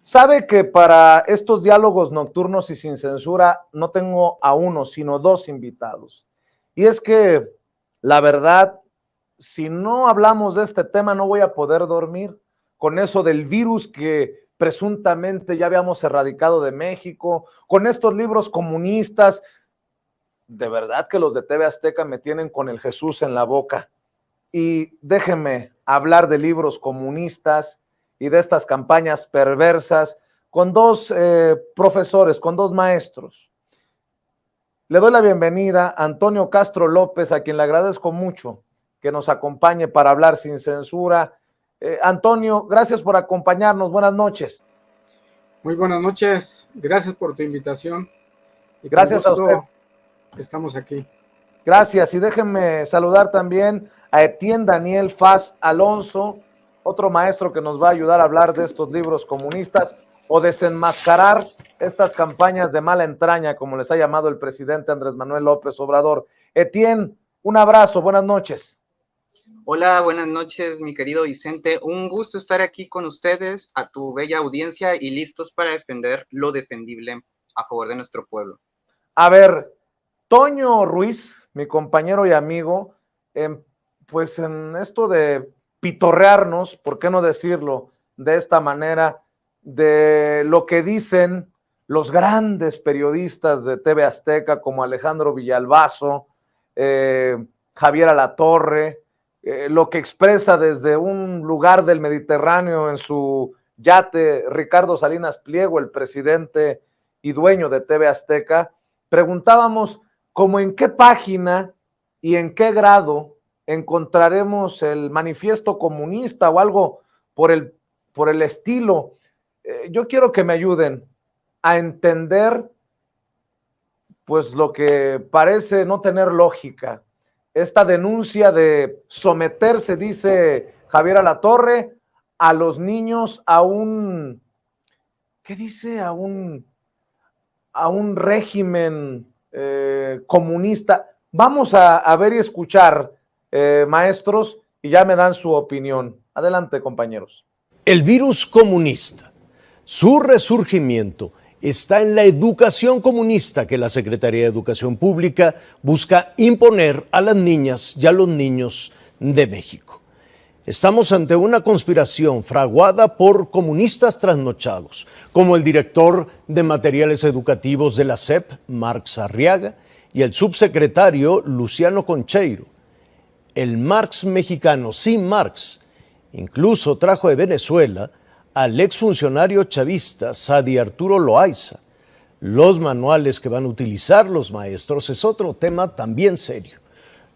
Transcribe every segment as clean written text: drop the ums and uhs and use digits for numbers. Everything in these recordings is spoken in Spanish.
Sabe que para estos diálogos nocturnos y sin censura no tengo a uno, sino dos invitados. Y es que, la verdad, si no hablamos de este tema no voy a poder dormir con eso del virus que presuntamente ya habíamos erradicado de México, con estos libros comunistas. De verdad que los de TV Azteca me tienen con el Jesús en la boca. Y déjenme hablar de libros comunistas y de estas campañas perversas con dos profesores, con dos maestros. Le doy la bienvenida a Antonio Castro López, a quien le agradezco mucho que nos acompañe para hablar sin censura. Antonio, gracias por acompañarnos. Buenas noches. Muy buenas noches. Gracias por tu invitación. Y gracias a usted. Estamos aquí. Gracias. Y déjenme saludar también a Etienne Daniel Faz Alonso, otro maestro que nos va a ayudar a hablar de estos libros comunistas o desenmascarar estas campañas de mala entraña, como les ha llamado el presidente Andrés Manuel López Obrador. Etienne, un abrazo, buenas noches. Hola, buenas noches, mi querido Vicente. Un gusto estar aquí con ustedes, a tu bella audiencia y listos para defender lo defendible a favor de nuestro pueblo. A ver, Toño Ruiz, mi compañero y amigo, pues en esto de pitorrearnos, ¿por qué no decirlo de esta manera? De lo que dicen los grandes periodistas de TV Azteca como Alejandro Villalbazo, Javier Alatorre, lo que expresa desde un lugar del Mediterráneo en su yate Ricardo Salinas Pliego, el presidente y dueño de TV Azteca. Preguntábamos como en qué página y en qué grado encontraremos el manifiesto comunista o algo por el estilo. Yo quiero que me ayuden a entender pues lo que parece no tener lógica. Esta denuncia de someterse, dice Javier Alatorre, a los niños a un, ¿qué dice? A un régimen comunista. Vamos a ver y escuchar, maestros, y ya me dan su opinión. Adelante, compañeros. El virus comunista, su resurgimiento está en la educación comunista que la Secretaría de Educación Pública busca imponer a las niñas y a los niños de México. Estamos ante una conspiración fraguada por comunistas trasnochados, como el director de materiales educativos de la SEP, Marx Arriaga, y el subsecretario Luciano Concheiro. El Marx mexicano, sin Marx, incluso trajo de Venezuela al exfuncionario chavista Sadi Arturo Loaiza. Los manuales que van a utilizar los maestros es otro tema también serio.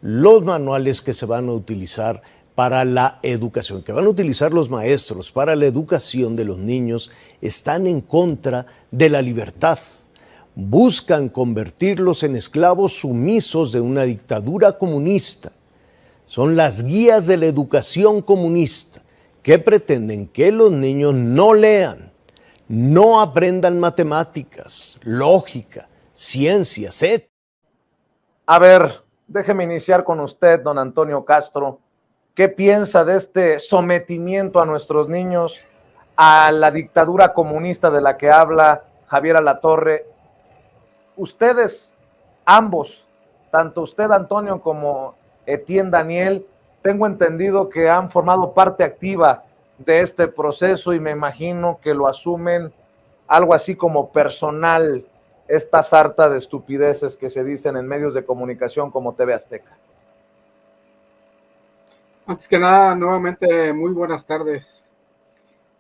Los manuales que se van a utilizar para la educación, que van a utilizar los maestros para la educación de los niños, están en contra de la libertad. Buscan convertirlos en esclavos sumisos de una dictadura comunista. Son las guías de la educación comunista que pretenden que los niños no lean, no aprendan matemáticas, lógica, ciencias, ética. A ver, déjeme iniciar con usted, don Antonio Castro. ¿Qué piensa de este sometimiento a nuestros niños a la dictadura comunista de la que habla Javier Alatorre? Ustedes, ambos, tanto usted, Antonio, como Etienne Daniel, tengo entendido que han formado parte activa de este proceso y me imagino que lo asumen algo así como personal, esta sarta de estupideces que se dicen en medios de comunicación como TV Azteca. Antes que nada, nuevamente, muy buenas tardes.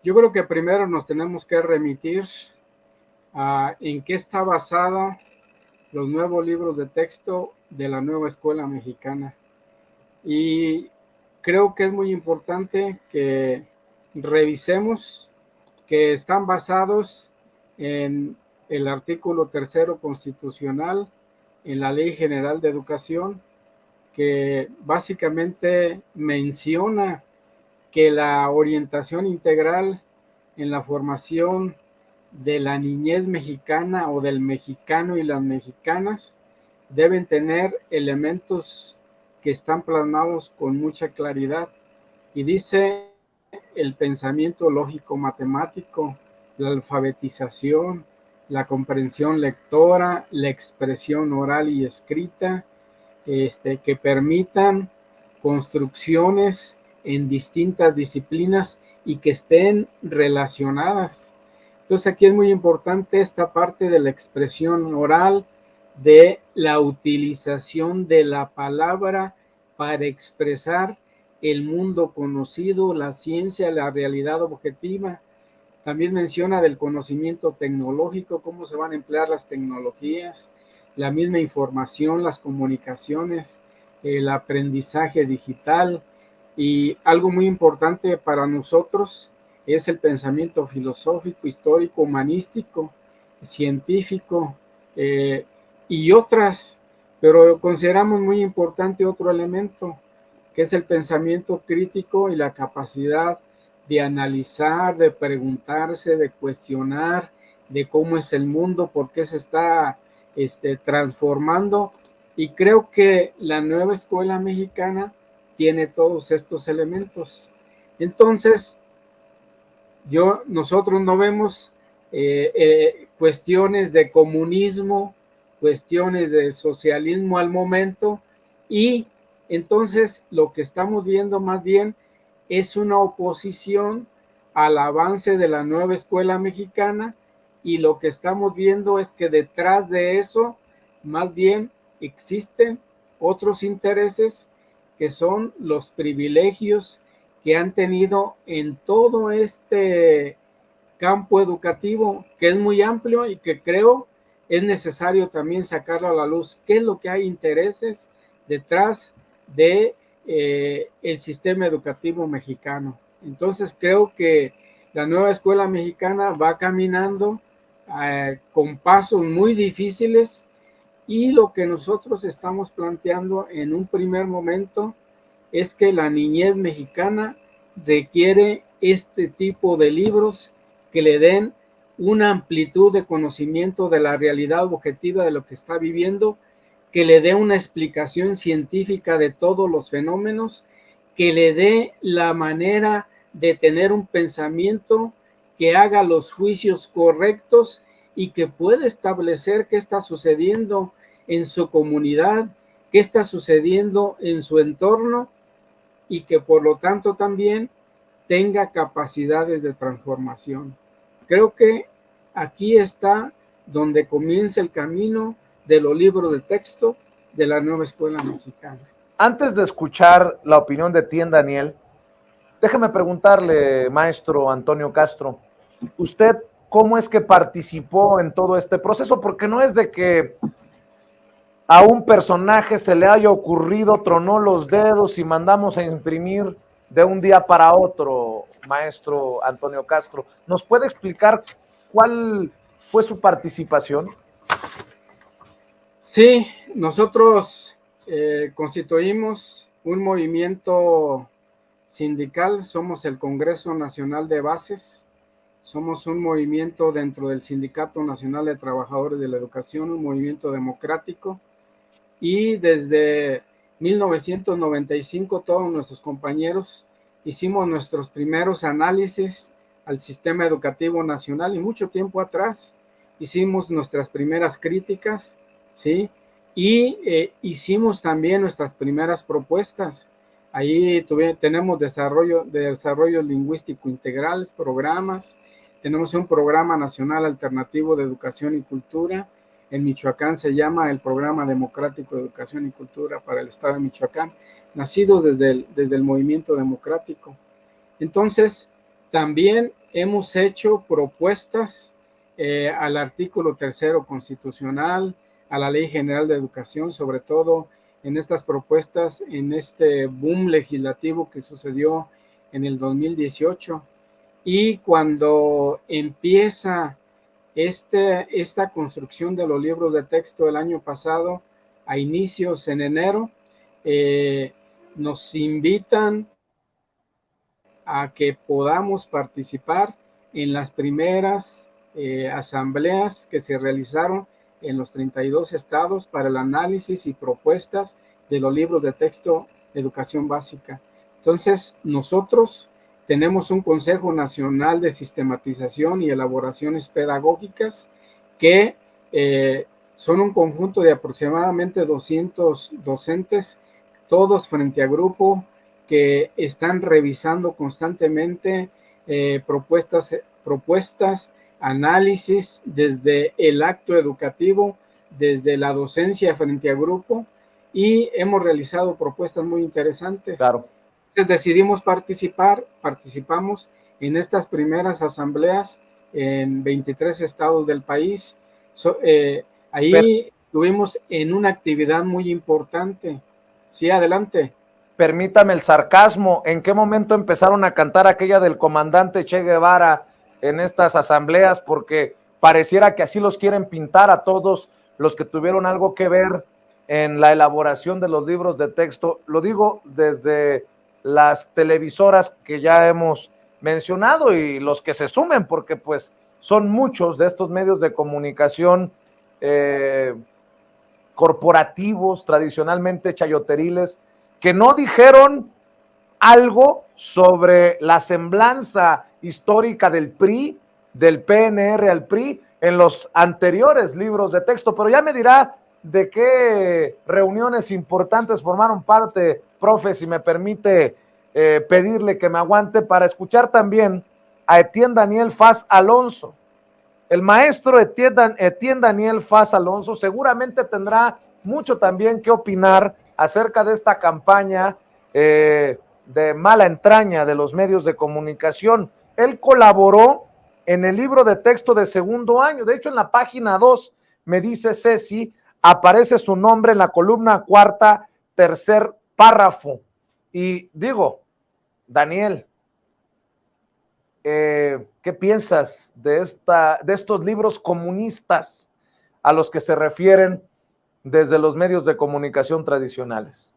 Yo creo que primero nos tenemos que remitir a en qué está basado los nuevos libros de texto de la nueva escuela mexicana. Y creo que es muy importante que revisemos que están basados en el artículo 3 constitucional, en la Ley General de Educación, que básicamente menciona que la orientación integral en la formación de la niñez mexicana o del mexicano y las mexicanas deben tener elementos que están plasmados con mucha claridad. Y dice el pensamiento lógico matemático, la alfabetización, la comprensión lectora, la expresión oral y escrita, que permitan construcciones en distintas disciplinas y que estén relacionadas. Entonces aquí es muy importante esta parte de la expresión oral, de la utilización de la palabra para expresar el mundo conocido, la ciencia, la realidad objetiva. También menciona del conocimiento tecnológico, cómo se van a emplear las tecnologías, la misma información, las comunicaciones, el aprendizaje digital, y algo muy importante para nosotros es el pensamiento filosófico, histórico, humanístico, científico y otras, pero consideramos muy importante otro elemento, que es el pensamiento crítico y la capacidad de analizar, de preguntarse, de cuestionar, de cómo es el mundo, por qué se está transformando. Y creo que la nueva escuela mexicana tiene todos estos elementos. Entonces, nosotros no vemos cuestiones de comunismo, cuestiones de socialismo al momento, y entonces lo que estamos viendo más bien es una oposición al avance de la nueva escuela mexicana, y lo que estamos viendo es que detrás de eso más bien existen otros intereses, que son los privilegios que han tenido en todo este campo educativo, que es muy amplio y que creo es necesario también sacarlo a la luz. ¿Qué es lo que hay intereses detrás de el sistema educativo mexicano? Entonces creo que la nueva escuela mexicana va caminando con pasos muy difíciles, y lo que nosotros estamos planteando en un primer momento es que la niñez mexicana requiere este tipo de libros que le den una amplitud de conocimiento de la realidad objetiva de lo que está viviendo, que le dé una explicación científica de todos los fenómenos, que le dé la manera de tener un pensamiento que haga los juicios correctos y que pueda establecer qué está sucediendo en su comunidad, qué está sucediendo en su entorno, y que por lo tanto también tenga capacidades de transformación. Creo que aquí está donde comienza el camino de los libros de texto de la nueva escuela mexicana. Antes de escuchar la opinión de ti, Daniel, déjeme preguntarle, maestro Antonio Castro, ¿usted cómo es que participó en todo este proceso? Porque no es de que a un personaje se le haya ocurrido, tronó los dedos y mandamos a imprimir de un día para otro, maestro Antonio Castro. ¿Nos puede explicar cuál fue su participación? Sí, nosotros constituimos un movimiento sindical, somos el Congreso Nacional de Bases, somos un movimiento dentro del Sindicato Nacional de Trabajadores de la Educación, un movimiento democrático, y desde 1995 todos nuestros compañeros hicimos nuestros primeros análisis al sistema educativo nacional, y mucho tiempo atrás hicimos nuestras primeras críticas, ¿sí? Y hicimos también nuestras primeras propuestas. Ahí tenemos desarrollo lingüístico integrales, programas, tenemos un programa nacional alternativo de educación y cultura. En Michoacán se llama el Programa Democrático de Educación y Cultura para el Estado de Michoacán, nacido desde el movimiento democrático. Entonces, también hemos hecho propuestas al artículo 3º constitucional, a la Ley General de Educación, sobre todo en estas propuestas, en este boom legislativo que sucedió en el 2018. Y cuando empieza esta construcción de los libros de texto el año pasado, a inicios en enero, nos invitan a que podamos participar en las primeras asambleas que se realizaron en los 32 estados para el análisis y propuestas de los libros de texto de educación básica. Entonces, nosotros tenemos un Consejo Nacional de Sistematización y Elaboraciones Pedagógicas que son un conjunto de aproximadamente 200 docentes, todos frente a grupo, que están revisando constantemente propuestas, análisis desde el acto educativo, desde la docencia frente a grupo, y hemos realizado propuestas muy interesantes. Claro. Entonces decidimos participamos en estas primeras asambleas en 23 estados del país. Ahí estuvimos en una actividad muy importante. Sí, adelante. Permítame el sarcasmo, ¿en qué momento empezaron a cantar aquella del comandante Che Guevara en estas asambleas? Porque pareciera que así los quieren pintar a todos los que tuvieron algo que ver en la elaboración de los libros de texto. Lo digo desde las televisoras que ya hemos mencionado y los que se sumen, porque pues son muchos de estos medios de comunicación corporativos, tradicionalmente chayoteriles, que no dijeron algo sobre la semblanza histórica del PRI, del PNR al PRI, en los anteriores libros de texto, pero ya me dirá de qué reuniones importantes formaron parte, profe, si me permite pedirle que me aguante para escuchar también a Etienne Daniel Faz Alonso. El maestro Etienne Daniel Faz Alonso seguramente tendrá mucho también que opinar acerca de esta campaña de mala entraña de los medios de comunicación. Él colaboró en el libro de texto de segundo año. De hecho, en la página 2, me dice Ceci, aparece su nombre en la columna cuarta, tercer párrafo. Y digo, Daniel, ¿qué piensas de estos libros comunistas a los que se refieren desde los medios de comunicación tradicionales?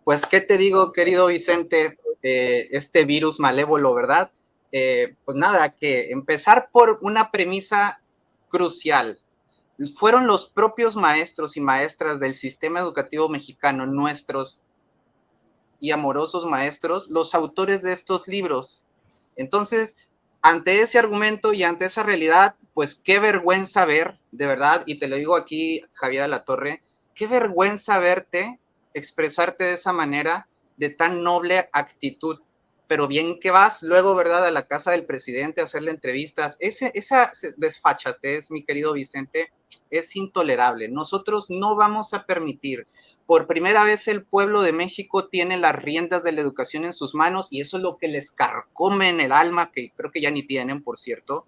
Pues, ¿qué te digo, querido Vicente? Este virus malévolo, ¿verdad? Pues nada, que empezar por una premisa crucial. Fueron los propios maestros y maestras del sistema educativo mexicano, nuestros y amorosos maestros, los autores de estos libros. Entonces, ante ese argumento y ante esa realidad, pues qué vergüenza ver, de verdad, y te lo digo aquí, Javier Alatorre, qué vergüenza verte expresarte de esa manera, de tan noble actitud, pero bien que vas luego, ¿verdad?, a la casa del presidente a hacerle entrevistas. Esa desfachatez, mi querido Vicente, es intolerable. Nosotros no vamos a permitir. Por primera vez el pueblo de México tiene las riendas de la educación en sus manos y eso es lo que les carcome en el alma, que creo que ya ni tienen, por cierto.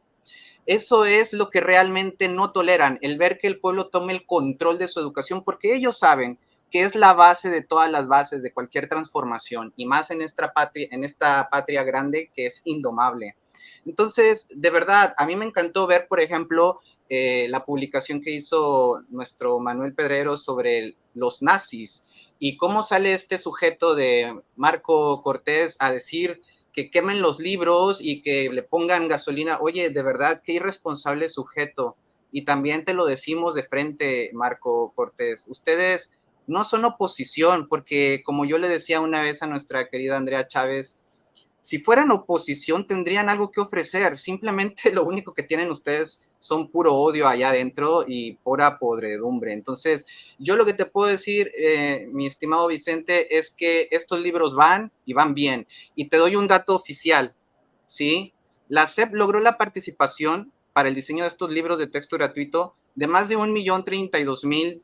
Eso es lo que realmente no toleran, el ver que el pueblo tome el control de su educación, porque ellos saben que es la base de todas las bases de cualquier transformación, y más en esta patria grande que es indomable. Entonces, de verdad, a mí me encantó ver, por ejemplo, la publicación que hizo nuestro Manuel Pedrero sobre los nazis, y cómo sale este sujeto de Marco Cortés a decir que quemen los libros y que le pongan gasolina. Oye, de verdad, qué irresponsable sujeto. Y también te lo decimos de frente, Marco Cortés. Ustedes no son oposición, porque como yo le decía una vez a nuestra querida Andrea Chávez, si fueran oposición tendrían algo que ofrecer. Simplemente lo único que tienen ustedes son puro odio allá adentro y pura podredumbre. Entonces, yo lo que te puedo decir, mi estimado Vicente, es que estos libros van y van bien. Y te doy un dato oficial, ¿sí? La SEP logró la participación para el diseño de estos libros de texto gratuito de más de 1,032,000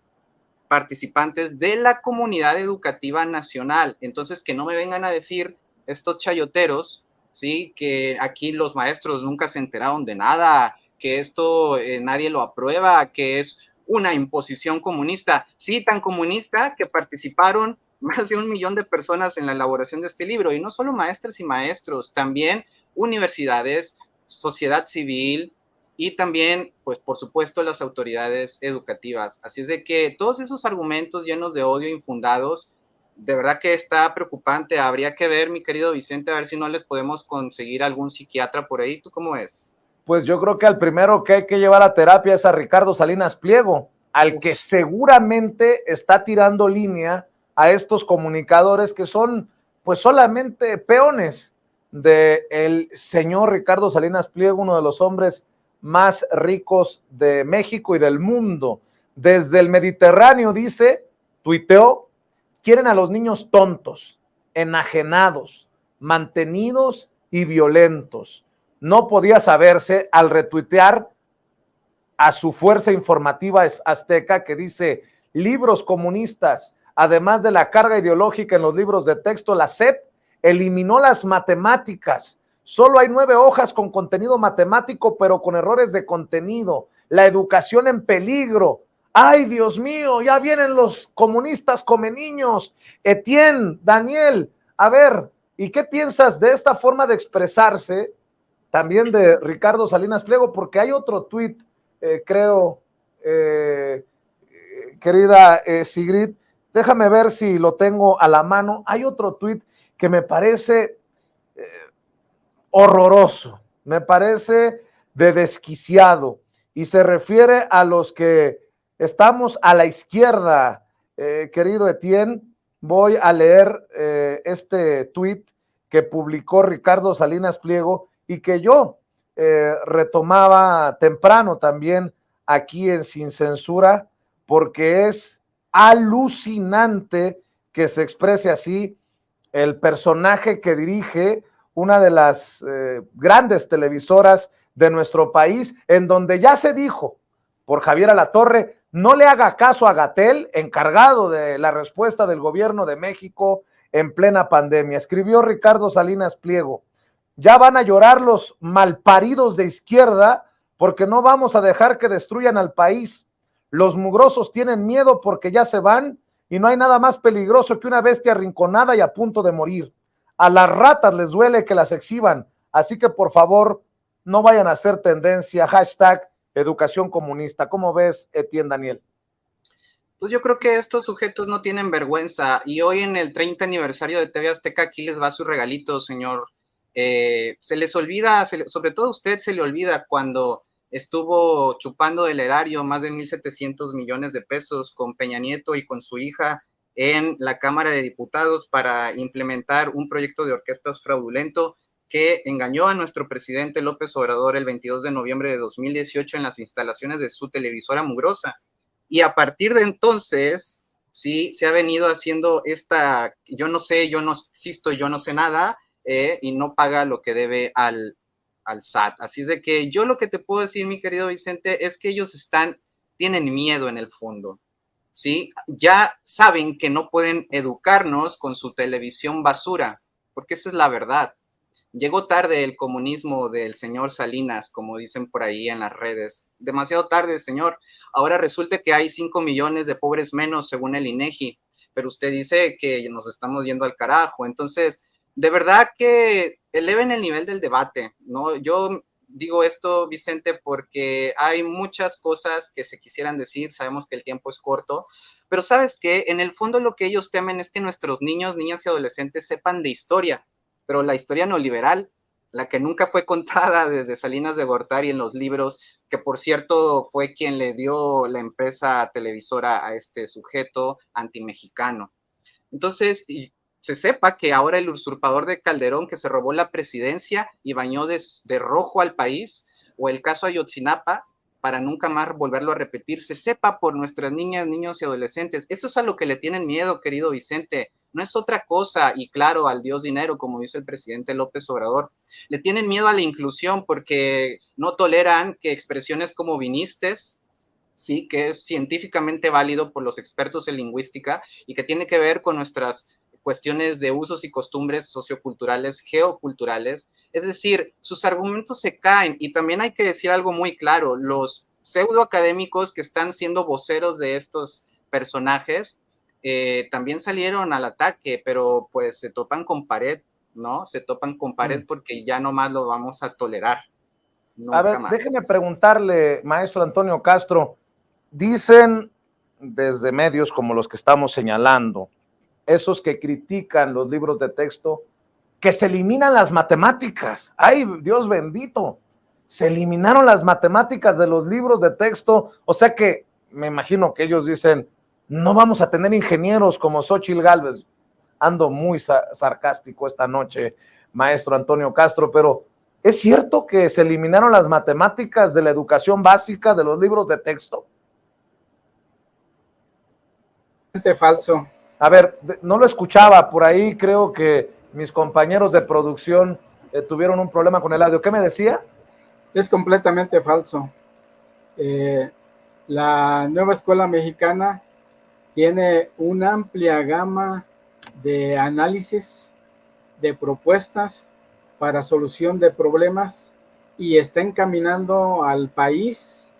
participantes de la comunidad educativa nacional. Entonces, que no me vengan a decir estos chayoteros, ¿sí?, que aquí los maestros nunca se enteraron de nada, que esto nadie lo aprueba, que es una imposición comunista. Sí, tan comunista que participaron más de 1 millón de personas en la elaboración de este libro, y no solo maestras y maestros, también universidades, sociedad civil, y también, pues, por supuesto, las autoridades educativas. Así es de que todos esos argumentos llenos de odio infundados, de verdad que está preocupante. Habría que ver, mi querido Vicente, a ver si no les podemos conseguir algún psiquiatra por ahí. ¿Tú cómo ves? Pues yo creo que al primero que hay que llevar a terapia es a Ricardo Salinas Pliego, al que seguramente está tirando línea a estos comunicadores que son pues solamente peones del señor Ricardo Salinas Pliego, uno de los hombres más ricos de México y del mundo. Desde el Mediterráneo, dice, tuiteó, quieren a los niños tontos, enajenados, mantenidos y violentos. No podía saberse al retuitear a su fuerza informativa azteca que dice, libros comunistas, además de la carga ideológica en los libros de texto, la SEP eliminó las matemáticas. Solo hay 9 hojas con contenido matemático, pero con errores de contenido. La educación en peligro. ¡Ay, Dios mío! Ya vienen los comunistas come niños. Etienne, Daniel, a ver, ¿y qué piensas de esta forma de expresarse también de Ricardo Salinas Pliego? Porque hay otro tuit, creo, querida Sigrid, déjame ver si lo tengo a la mano. Hay otro tuit que me parece horroroso, me parece de desquiciado, y se refiere a los que estamos a la izquierda, querido Etienne. Voy a leer este tuit que publicó Ricardo Salinas Pliego y que yo retomaba temprano también aquí en Sin Censura, porque es alucinante que se exprese así el personaje que dirige una de las grandes televisoras de nuestro país, en donde ya se dijo por Javier Alatorre, no le haga caso a Gatell, encargado de la respuesta del gobierno de México en plena pandemia. Escribió Ricardo Salinas Pliego, ya van a llorar los malparidos de izquierda porque no vamos a dejar que destruyan al país. Los mugrosos tienen miedo porque ya se van y no hay nada más peligroso que una bestia arrinconada y a punto de morir. A las ratas les duele que las exhiban, así que por favor no vayan a hacer tendencia, hashtag educación comunista. ¿Cómo ves, Etienne, Daniel? Pues yo creo que estos sujetos no tienen vergüenza y hoy en el 30 aniversario de TV Azteca aquí les va su regalito, señor. Se les olvida, sobre todo a usted se le olvida cuando estuvo chupando del erario más de 1,700 millones de pesos con Peña Nieto y con su hija en la Cámara de Diputados para implementar un proyecto de orquestas fraudulento que engañó a nuestro presidente López Obrador el 22 de noviembre de 2018 en las instalaciones de su televisora mugrosa. Y a partir de entonces, sí, se ha venido haciendo esta, yo no sé, yo no existo, yo no sé nada, y no paga lo que debe al SAT. Así es de que yo lo que te puedo decir, mi querido Vicente, es que ellos tienen miedo en el fondo, ¿sí? Ya saben que no pueden educarnos con su televisión basura, porque esa es la verdad. Llegó tarde el comunismo del señor Salinas, como dicen por ahí en las redes. Demasiado tarde, señor. Ahora resulta que hay 5 millones de pobres menos según el INEGI, pero usted dice que nos estamos yendo al carajo. Entonces, de verdad que eleven el nivel del debate, ¿no? Yo digo esto, Vicente, porque hay muchas cosas que se quisieran decir, sabemos que el tiempo es corto, pero ¿sabes qué? En el fondo lo que ellos temen es que nuestros niños, niñas y adolescentes sepan de historia, pero la historia neoliberal, la que nunca fue contada desde Salinas de Gortari en los libros, que por cierto fue quien le dio la empresa televisora a este sujeto antimexicano. Entonces, se sepa que ahora el usurpador de Calderón que se robó la presidencia y bañó de rojo al país, o el caso Ayotzinapa, para nunca más volverlo a repetir, se sepa por nuestras niñas, niños y adolescentes. Eso es a lo que le tienen miedo, querido Vicente. No es otra cosa, y claro, al Dios dinero, como dice el presidente López Obrador. Le tienen miedo a la inclusión porque no toleran que expresiones como vinistes, sí, que es científicamente válido por los expertos en lingüística y que tiene que ver con nuestras cuestiones de usos y costumbres socioculturales, geoculturales. Es decir, sus argumentos se caen. Y también hay que decir algo muy claro, los pseudoacadémicos que están siendo voceros de estos personajes también salieron al ataque, pero pues se topan con pared, ¿no? Se topan con pared porque ya no más lo vamos a tolerar. A ver, déjeme preguntarle, maestro Antonio Castro, dicen desde medios como los que estamos señalando, esos que critican los libros de texto, que se eliminan las matemáticas. ¡Ay, Dios bendito! Se eliminaron las matemáticas de los libros de texto, o sea que me imagino que ellos dicen, no vamos a tener ingenieros como Xóchitl Gálvez. ando muy sarcástico esta noche, maestro Antonio Castro, pero ¿es cierto que se eliminaron las matemáticas de la educación básica de los libros de texto? Falso. A ver, no lo escuchaba por ahí, creo que mis compañeros de producción tuvieron un problema con el audio. ¿Qué me decía? Es completamente falso. La nueva escuela mexicana tiene una amplia gama de análisis, de propuestas para solución de problemas y está encaminando al país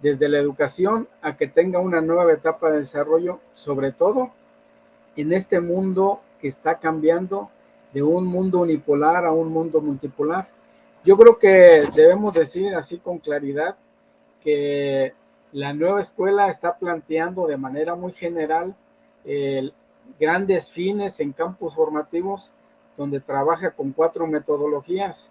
desde la educación a que tenga una nueva etapa de desarrollo, sobre todo en este mundo que está cambiando de un mundo unipolar a un mundo multipolar. Yo creo que debemos decir así con claridad que la nueva escuela está planteando de manera muy general grandes fines en campus formativos donde trabaja con 4 metodologías.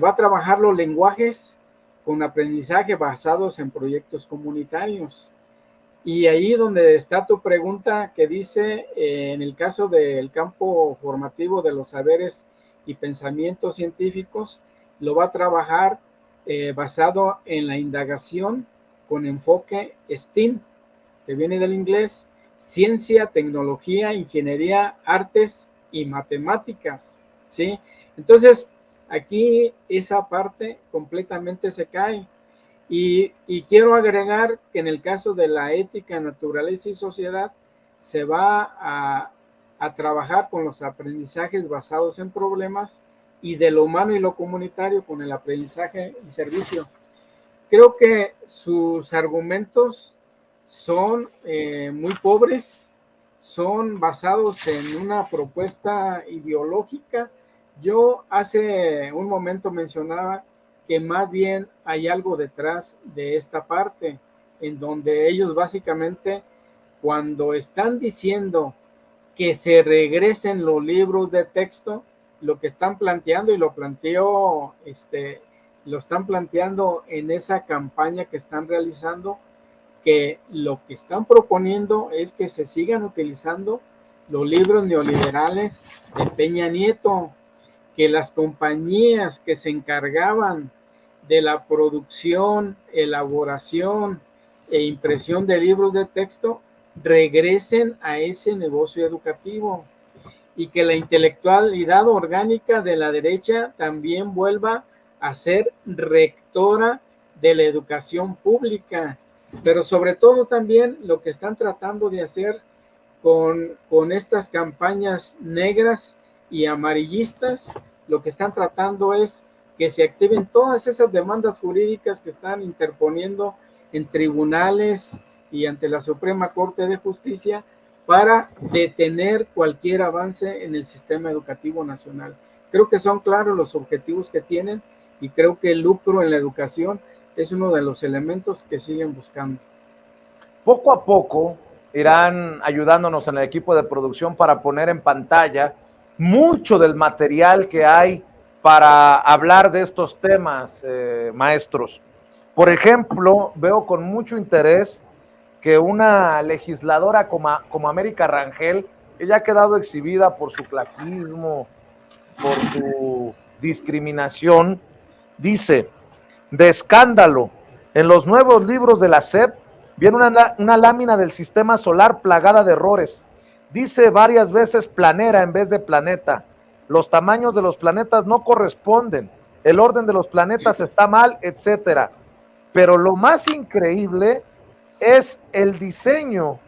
Va a trabajar los lenguajes con aprendizaje basados en proyectos comunitarios. Y ahí donde está tu pregunta que dice, en el caso del campo formativo de los saberes y pensamientos científicos, lo va a trabajar basado en la indagación con enfoque STEAM, que viene del inglés, ciencia, tecnología, ingeniería, artes y matemáticas, ¿sí? Entonces, aquí esa parte completamente se cae. Y quiero agregar que en el caso de la ética, naturaleza y sociedad, se va a trabajar con los aprendizajes basados en problemas y de lo humano y lo comunitario con el aprendizaje y servicio. Creo que sus argumentos son muy pobres, son basados en una propuesta ideológica. Yo hace un momento mencionaba que más bien hay algo detrás de esta parte, en donde ellos básicamente, cuando están diciendo que se regresen los libros de texto, lo que están planteando, y lo están planteando en esa campaña que están realizando, que lo que están proponiendo es que se sigan utilizando los libros neoliberales de Peña Nieto, que las compañías que se encargaban de la producción, elaboración e impresión de libros de texto regresen a ese negocio educativo y que la intelectualidad orgánica de la derecha también vuelva a ser rectora de la educación pública, pero sobre todo también lo que están tratando de hacer con estas campañas negras y amarillistas, lo que están tratando es que se activen todas esas demandas jurídicas que están interponiendo en tribunales y ante la Suprema Corte de Justicia para detener cualquier avance en el sistema educativo nacional. Creo que son claros los objetivos que tienen y creo que el lucro en la educación es uno de los elementos que siguen buscando. Poco a poco irán ayudándonos en el equipo de producción para poner en pantalla mucho del material que hay para hablar de estos temas, maestros. Por ejemplo, veo con mucho interés que una legisladora como América Rangel, ella ha quedado exhibida por su clasismo, por su discriminación, dice, de escándalo, en los nuevos libros de la SEP viene una lámina del sistema solar plagada de errores. Dice varias veces planera en vez de planeta. Los tamaños de los planetas no corresponden. El orden de los planetas está mal, etcétera. Pero lo más increíble es el diseño,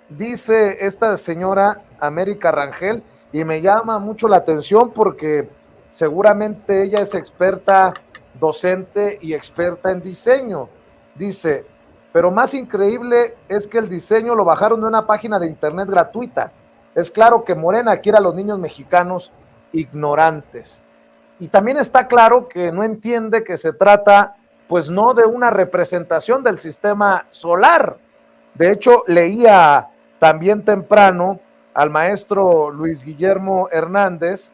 dice esta señora América Rangel, y me llama mucho la atención porque seguramente ella es experta docente y experta en diseño. Dice, pero más increíble es que el diseño lo bajaron de una página de internet gratuita. Es claro que Morena quiere a los niños mexicanos ignorantes. Y también está claro que no entiende que se trata, pues no de una representación del sistema solar. De hecho, leía también temprano al maestro Luis Guillermo Hernández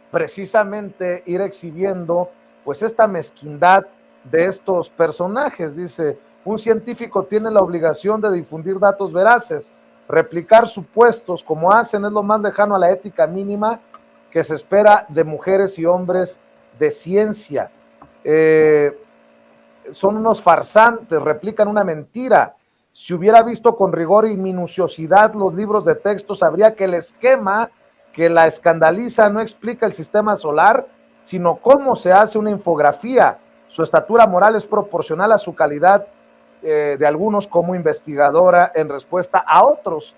precisamente ir exhibiendo pues esta mezquindad de estos personajes. Dice, un científico tiene la obligación de difundir datos veraces, Replicar supuestos como hacen es lo más lejano a la ética mínima que se espera de mujeres y hombres de ciencia. Son unos farsantes, replican una mentira. Si hubiera visto con rigor y minuciosidad los libros de texto, sabría que el esquema que la escandaliza no explica el sistema solar, sino cómo se hace una infografía. Su estatura moral es proporcional a su calidad de algunos como investigadora en respuesta a otros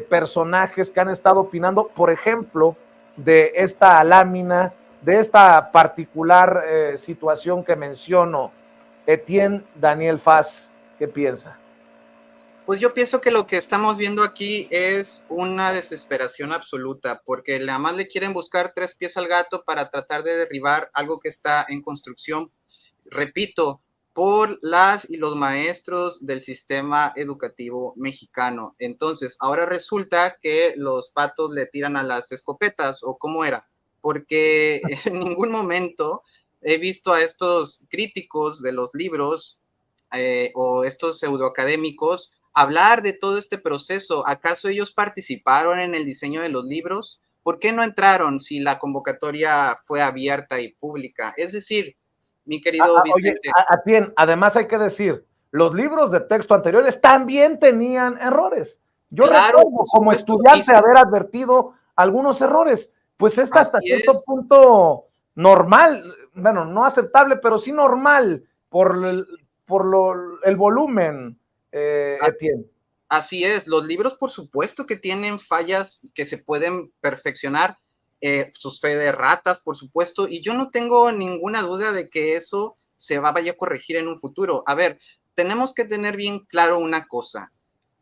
personajes que han estado opinando, por ejemplo, de esta lámina, de esta particular situación que menciono. Etienne Daniel Faz, ¿qué piensa? Pues yo pienso que lo que estamos viendo aquí es una desesperación absoluta, porque nada más le quieren buscar 3 pies al gato para tratar de derribar algo que está en construcción, repito, por las y los maestros del sistema educativo mexicano. Entonces, ahora resulta que los patos le tiran a las escopetas, ¿o cómo era? Porque en ningún momento he visto a estos críticos de los libros o estos pseudoacadémicos hablar de todo este proceso. ¿Acaso ellos participaron en el diseño de los libros? ¿Por qué no entraron si la convocatoria fue abierta y pública? Es decir, mi querido Vicente. Oye, además hay que decir, los libros de texto anteriores también tenían errores. Yo recuerdo como estudiante haber advertido algunos errores. Pues es hasta cierto punto normal, bueno, no aceptable, pero sí normal por el volumen. Etienne. Así es, los libros por supuesto que tienen fallas que se pueden perfeccionar, sus fe de ratas por supuesto, y yo no tengo ninguna duda de que eso se vaya a corregir en un futuro. A ver, tenemos que tener bien claro una cosa,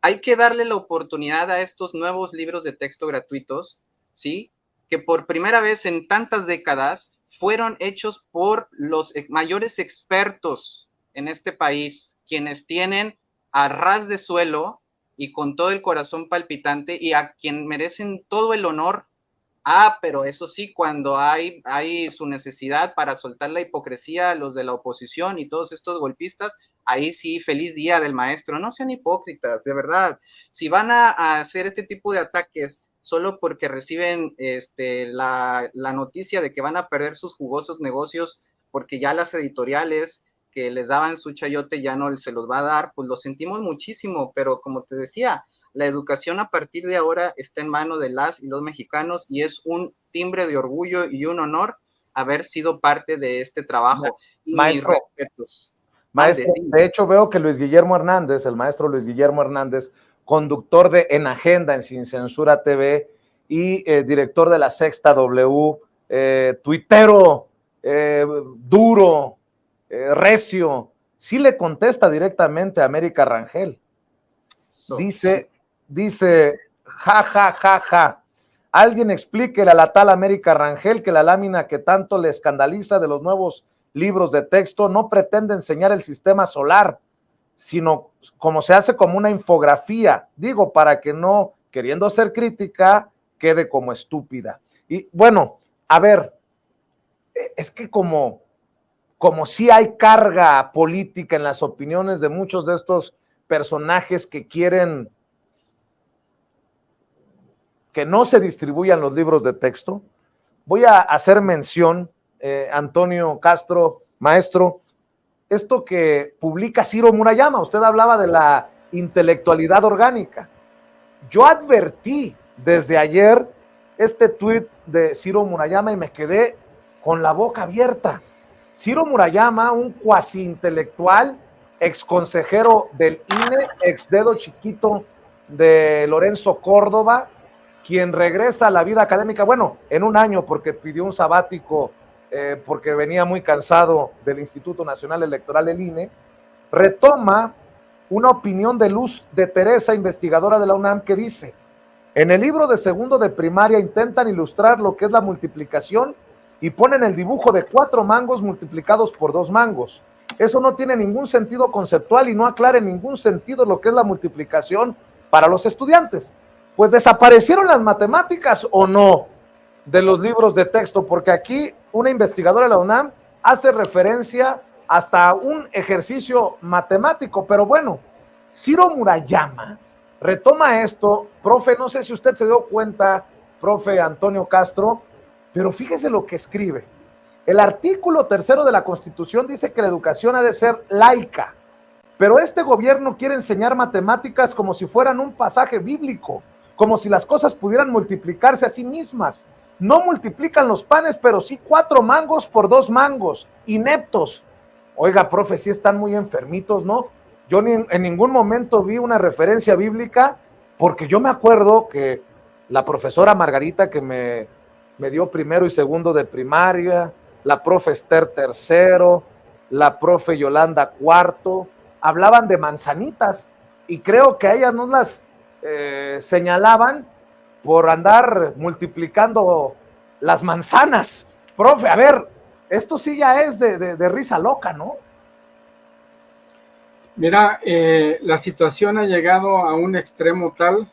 hay que darle la oportunidad a estos nuevos libros de texto gratuitos, ¿sí? Que por primera vez en tantas décadas fueron hechos por los mayores expertos en este país, quienes tienen a ras de suelo y con todo el corazón palpitante y a quien merecen todo el honor. Pero eso sí, cuando hay su necesidad para soltar la hipocresía, los de la oposición y todos estos golpistas, ahí sí, feliz día del maestro. No sean hipócritas, de verdad. Si van a hacer este tipo de ataques solo porque reciben la noticia de que van a perder sus jugosos negocios porque ya las editoriales que les daban su chayote ya no se los va a dar, pues lo sentimos muchísimo, pero como te decía, la educación a partir de ahora está en manos de las y los mexicanos y es un timbre de orgullo y un honor haber sido parte de este trabajo. Maestro, mis respetos. Maestro, de hecho veo que Luis Guillermo Hernández, el maestro Luis Guillermo Hernández, conductor de En Agenda en Sin Censura TV y director de La Sexta W, tuitero, duro, recio, sí le contesta directamente a América Rangel. Dice, ja. Alguien explíquele a la tal América Rangel que la lámina que tanto le escandaliza de los nuevos libros de texto no pretende enseñar el sistema solar, sino como se hace como una infografía, digo, para que no, queriendo ser crítica, quede como estúpida. Y bueno, a ver, es que como sí hay carga política en las opiniones de muchos de estos personajes que quieren que no se distribuyan los libros de texto, voy a hacer mención, Antonio Castro, maestro, esto que publica Ciro Murayama. Usted hablaba de la intelectualidad orgánica. Yo advertí desde ayer este tuit de Ciro Murayama y me quedé con la boca abierta. Ciro Murayama, un cuasi intelectual, ex consejero del INE, ex dedo chiquito de Lorenzo Córdoba, quien regresa a la vida académica, bueno, en un año porque pidió un sabático, porque venía muy cansado del Instituto Nacional Electoral, el INE, retoma una opinión de Luz de Teresa, investigadora de la UNAM, que dice, en el libro de segundo de primaria intentan ilustrar lo que es la multiplicación y ponen el dibujo de 4 mangos multiplicados por 2 mangos. Eso no tiene ningún sentido conceptual y no aclara en ningún sentido lo que es la multiplicación para los estudiantes. Pues desaparecieron las matemáticas o no de los libros de texto, porque aquí una investigadora de la UNAM hace referencia hasta un ejercicio matemático, pero bueno, Ciro Murayama retoma esto, profe, no sé si usted se dio cuenta, profe Antonio Castro, pero fíjese lo que escribe. El artículo 3 de la Constitución dice que la educación ha de ser laica, pero este gobierno quiere enseñar matemáticas como si fueran un pasaje bíblico, como si las cosas pudieran multiplicarse a sí mismas. No multiplican los panes, pero sí 4 mangos por 2 mangos, ineptos. Oiga, profe, sí están muy enfermitos, ¿no? Yo en ningún momento vi una referencia bíblica, porque yo me acuerdo que la profesora Margarita, que me dio primero y segundo de primaria, la profe Esther tercero, la profe Yolanda cuarto, hablaban de manzanitas, y creo que a ellas no las señalaban por andar multiplicando las manzanas. Profe, a ver, esto sí ya es de risa loca, ¿no? Mira, la situación ha llegado a un extremo tal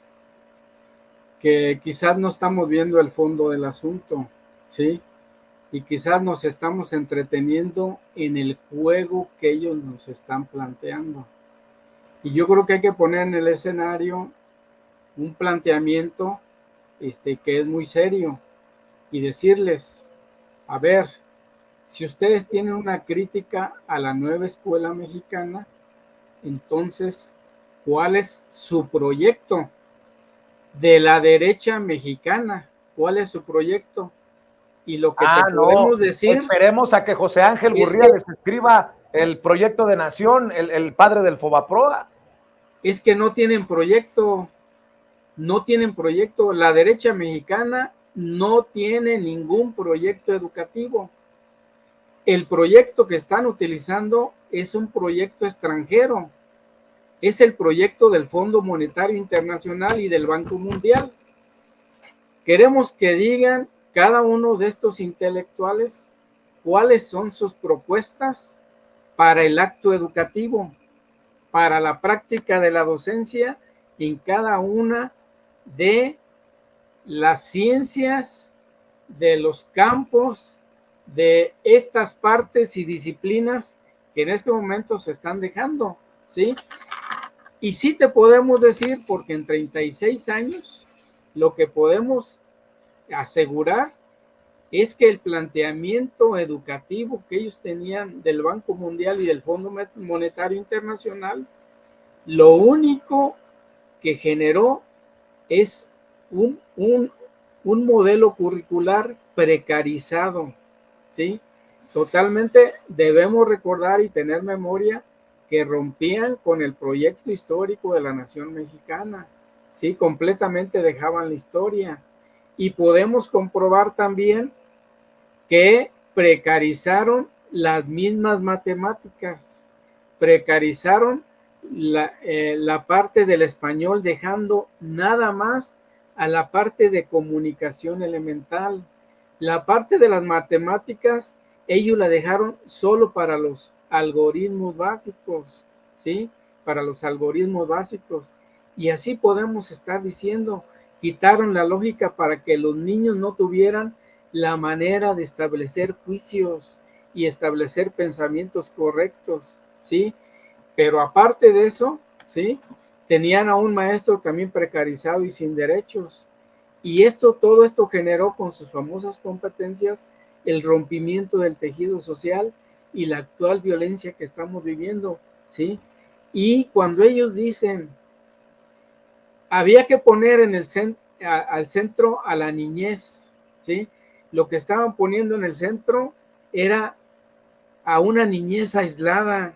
que quizás no estamos viendo el fondo del asunto, ¿sí? Y quizás nos estamos entreteniendo en el juego que ellos nos están planteando. Y yo creo que hay que poner en el escenario un planteamiento que es muy serio y decirles, a ver, si ustedes tienen una crítica a la nueva escuela mexicana, entonces, ¿cuál es su proyecto? De la derecha mexicana, ¿cuál es su proyecto? Y lo que te podemos decir... Esperemos a que José Ángel Gurría les escriba el proyecto de nación, el padre del Fobaproa. Es que no tienen proyecto, La derecha mexicana no tiene ningún proyecto educativo. El proyecto que están utilizando es un proyecto extranjero. Es el proyecto del Fondo Monetario Internacional y del Banco Mundial. Queremos que digan cada uno de estos intelectuales cuáles son sus propuestas para el acto educativo, para la práctica de la docencia en cada una de las ciencias, de los campos, de estas partes y disciplinas que en este momento se están dejando, ¿sí? Y sí te podemos decir, porque en 36 años, lo que podemos asegurar es que el planteamiento educativo que ellos tenían del Banco Mundial y del Fondo Monetario Internacional, lo único que generó es un modelo curricular precarizado, ¿sí? Totalmente debemos recordar y tener memoria que rompían con el proyecto histórico de la nación mexicana, ¿sí? Completamente dejaban la historia. Y podemos comprobar también que precarizaron las mismas matemáticas, precarizaron la parte del español, dejando nada más a la parte de comunicación elemental. La parte de las matemáticas, ellos la dejaron solo para los algoritmos básicos, ¿sí? Para los algoritmos básicos. Y así podemos estar diciendo, quitaron la lógica para que los niños no tuvieran la manera de establecer juicios y establecer pensamientos correctos, ¿sí? Pero aparte de eso, ¿sí? Tenían a un maestro también precarizado y sin derechos. Y todo esto generó con sus famosas competencias el rompimiento del tejido social y la actual violencia que estamos viviendo, ¿sí? Y cuando ellos dicen, había que poner al centro a la niñez, ¿sí? Lo que estaban poniendo en el centro era a una niñez aislada,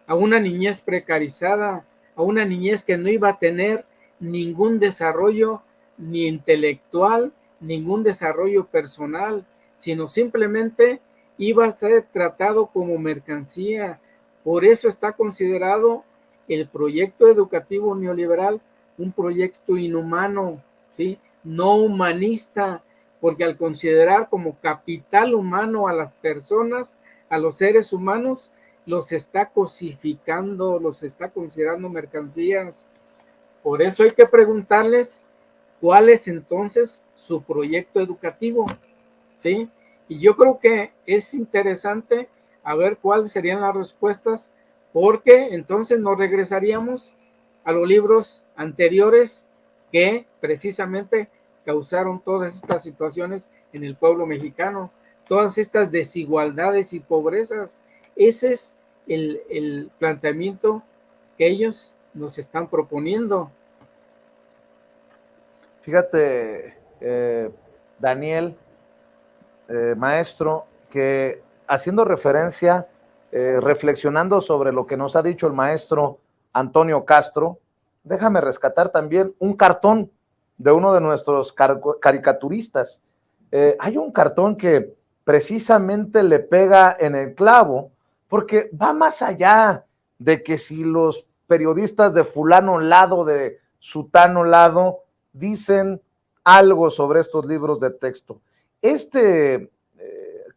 a una niñez precarizada, a una niñez que no iba a tener ningún desarrollo ni intelectual, ningún desarrollo personal, sino simplemente iba a ser tratado como mercancía. Por eso está considerado el proyecto educativo neoliberal un proyecto inhumano, ¿sí? No humanista, porque al considerar como capital humano a las personas, a los seres humanos, los está cosificando, los está considerando mercancías. Por eso hay que preguntarles cuál es entonces su proyecto educativo, ¿sí? Y yo creo que es interesante a ver cuáles serían las respuestas, porque entonces nos regresaríamos a los libros anteriores que precisamente causaron todas estas situaciones en el pueblo mexicano, todas estas desigualdades y pobrezas. Ese es el planteamiento que ellos nos están proponiendo. Fíjate, Daniel, maestro, que haciendo referencia, reflexionando sobre lo que nos ha dicho el maestro Antonio Castro, déjame rescatar también un cartón de uno de nuestros caricaturistas. Hay un cartón que precisamente le pega en el clavo, porque va más allá de que si los periodistas de fulano lado, de sutano lado, dicen algo sobre estos libros de texto. Este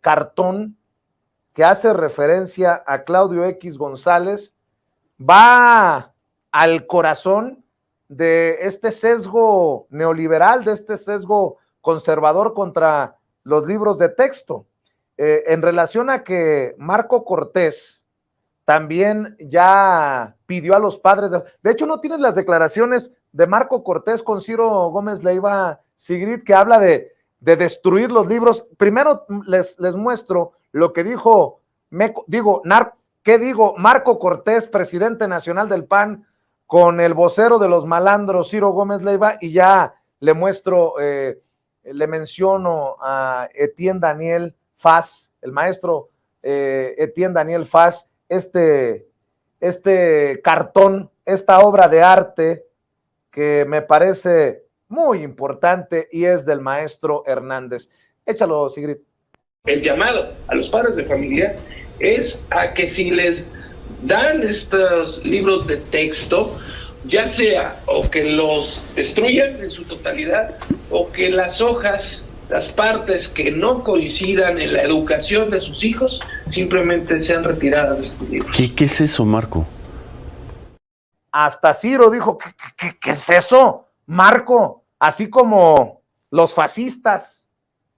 cartón que hace referencia a Claudio X González va al corazón de este sesgo neoliberal, de este sesgo conservador contra los libros de texto, en relación a que Marco Cortés también ya pidió a los padres, de hecho no tienes las declaraciones de Marco Cortés con Ciro Gómez Leiva, Sigrid, que habla de destruir los libros. Primero les muestro lo que dijo, Marco Cortés, presidente nacional del PAN, con el vocero de los malandros, Ciro Gómez Leiva, y ya le muestro, le menciono a Etienne Daniel Faz, el maestro Etienne Daniel Faz, este cartón, esta obra de arte que me parece muy importante y es del maestro Hernández. Échalo, Sigrid. El llamado a los padres de familia es a que si les dan estos libros de texto, ya sea o que los destruyan en su totalidad o que las hojas, las partes que no coincidan en la educación de sus hijos, simplemente sean retiradas de estos libros. ¿Qué es eso, Marco? Hasta Ciro dijo, ¿qué es eso, Marco? Así como los fascistas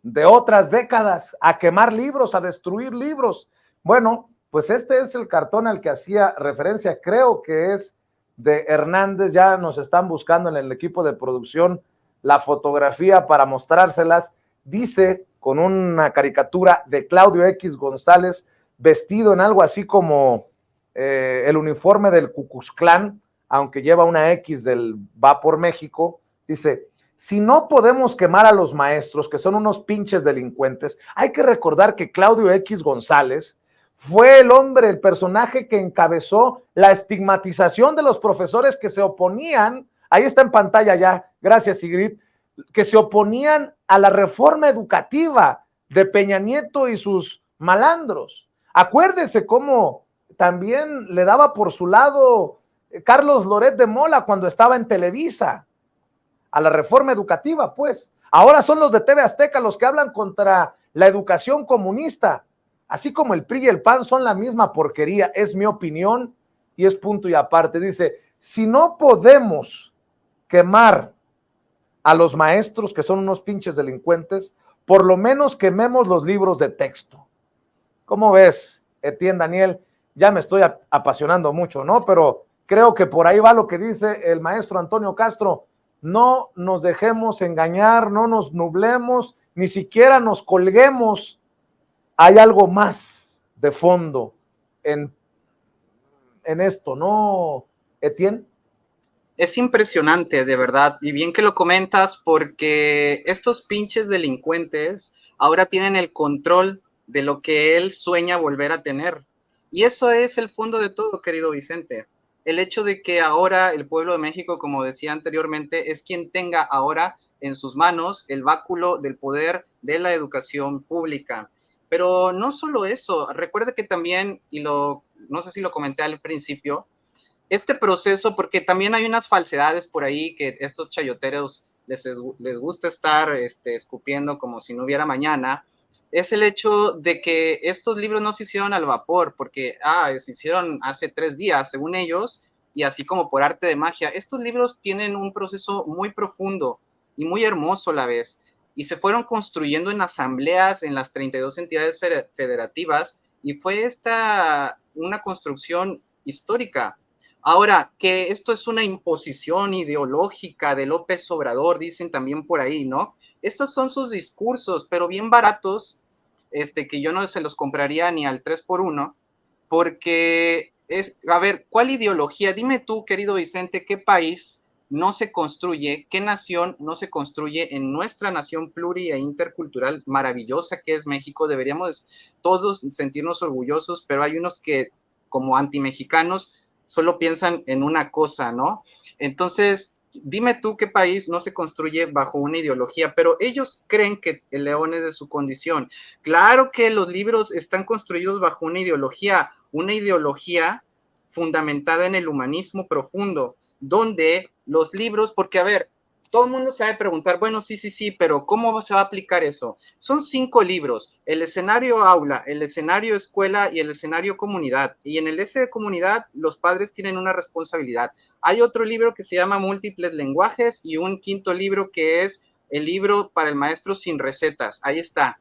de otras décadas, a quemar libros, a destruir libros. Bueno, pues este es el cartón al que hacía referencia, creo que es de Hernández, ya nos están buscando en el equipo de producción la fotografía para mostrárselas. Dice, con una caricatura de Claudio X González, vestido en algo así como el uniforme del Ku Klux Klan, aunque lleva una X del Va por México. Dice, si no podemos quemar a los maestros, que son unos pinches delincuentes, hay que recordar que Claudio X González fue el hombre, el personaje que encabezó la estigmatización de los profesores que se oponían, ahí está en pantalla ya, gracias Sigrid, que se oponían a la reforma educativa de Peña Nieto y sus malandros. Acuérdese cómo también le daba por su lado Carlos Loret de Mola cuando estaba en Televisa, a la reforma educativa, pues. Ahora son los de TV Azteca los que hablan contra la educación comunista, así como el PRI y el PAN son la misma porquería, es mi opinión y es punto y aparte. Dice, si no podemos quemar a los maestros, que son unos pinches delincuentes, por lo menos quememos los libros de texto. ¿Cómo ves, Etienne Daniel? Ya me estoy apasionando mucho, ¿no? Pero creo que por ahí va lo que dice el maestro Antonio Castro. No nos dejemos engañar, no nos nublemos, ni siquiera nos colguemos. Hay algo más de fondo en esto, ¿no, Etienne? Es impresionante, de verdad, y bien que lo comentas, porque estos pinches delincuentes ahora tienen el control de lo que él sueña volver a tener. Y eso es el fondo de todo, querido Vicente. El hecho de que ahora el pueblo de México, como decía anteriormente, es quien tenga ahora en sus manos el báculo del poder de la educación pública. Pero no solo eso, recuerde que también, no sé si lo comenté al principio, este proceso, porque también hay unas falsedades por ahí que estos chayoteros les gusta estar escupiendo como si no hubiera mañana, es el hecho de que estos libros no se hicieron al vapor, porque se hicieron hace 3 días, según ellos, y así como por arte de magia. Estos libros tienen un proceso muy profundo y muy hermoso a la vez, y se fueron construyendo en asambleas en las 32 entidades federativas, y fue una construcción histórica. Ahora, que esto es una imposición ideológica de López Obrador, dicen también por ahí, ¿no? Esos son sus discursos, pero bien baratos, que yo no se los compraría ni al 3x1, porque a ver, ¿cuál ideología? Dime tú, querido Vicente, ¿qué país no se construye, qué nación no se construye en nuestra nación pluri e intercultural maravillosa que es México? Deberíamos todos sentirnos orgullosos, pero hay unos que, como antimexicanos, solo piensan en una cosa, ¿no? Entonces, dime tú qué país no se construye bajo una ideología, pero ellos creen que el león es de su condición. Claro que los libros están construidos bajo una ideología fundamentada en el humanismo profundo, donde los libros, porque a ver, todo el mundo se va a preguntar, bueno, sí, pero ¿cómo se va a aplicar eso? Son 5 libros, el escenario aula, el escenario escuela y el escenario comunidad. Y en el S de comunidad, los padres tienen una responsabilidad. Hay otro libro que se llama Múltiples lenguajes y un 5.º libro que es el libro para el maestro sin recetas. Ahí está.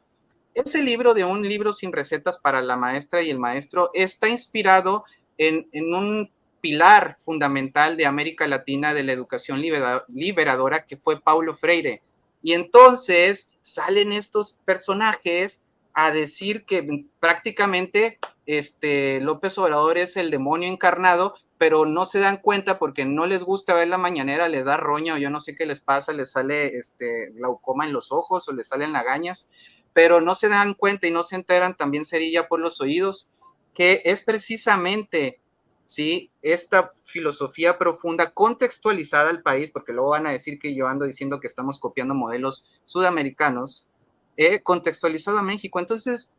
Ese libro de un libro sin recetas para la maestra y el maestro está inspirado en un pilar fundamental de América Latina de la educación liberadora, que fue Paulo Freire. Y entonces salen estos personajes a decir que prácticamente López Obrador es el demonio encarnado, pero no se dan cuenta porque no les gusta ver la mañanera, les da roña o yo no sé qué les pasa, les sale glaucoma en los ojos o les salen lagañas, pero no se dan cuenta y no se enteran, también cerilla por los oídos, que es precisamente, ¿sí?, esta filosofía profunda contextualizada al país, porque luego van a decir que yo ando diciendo que estamos copiando modelos sudamericanos, contextualizado a México. Entonces,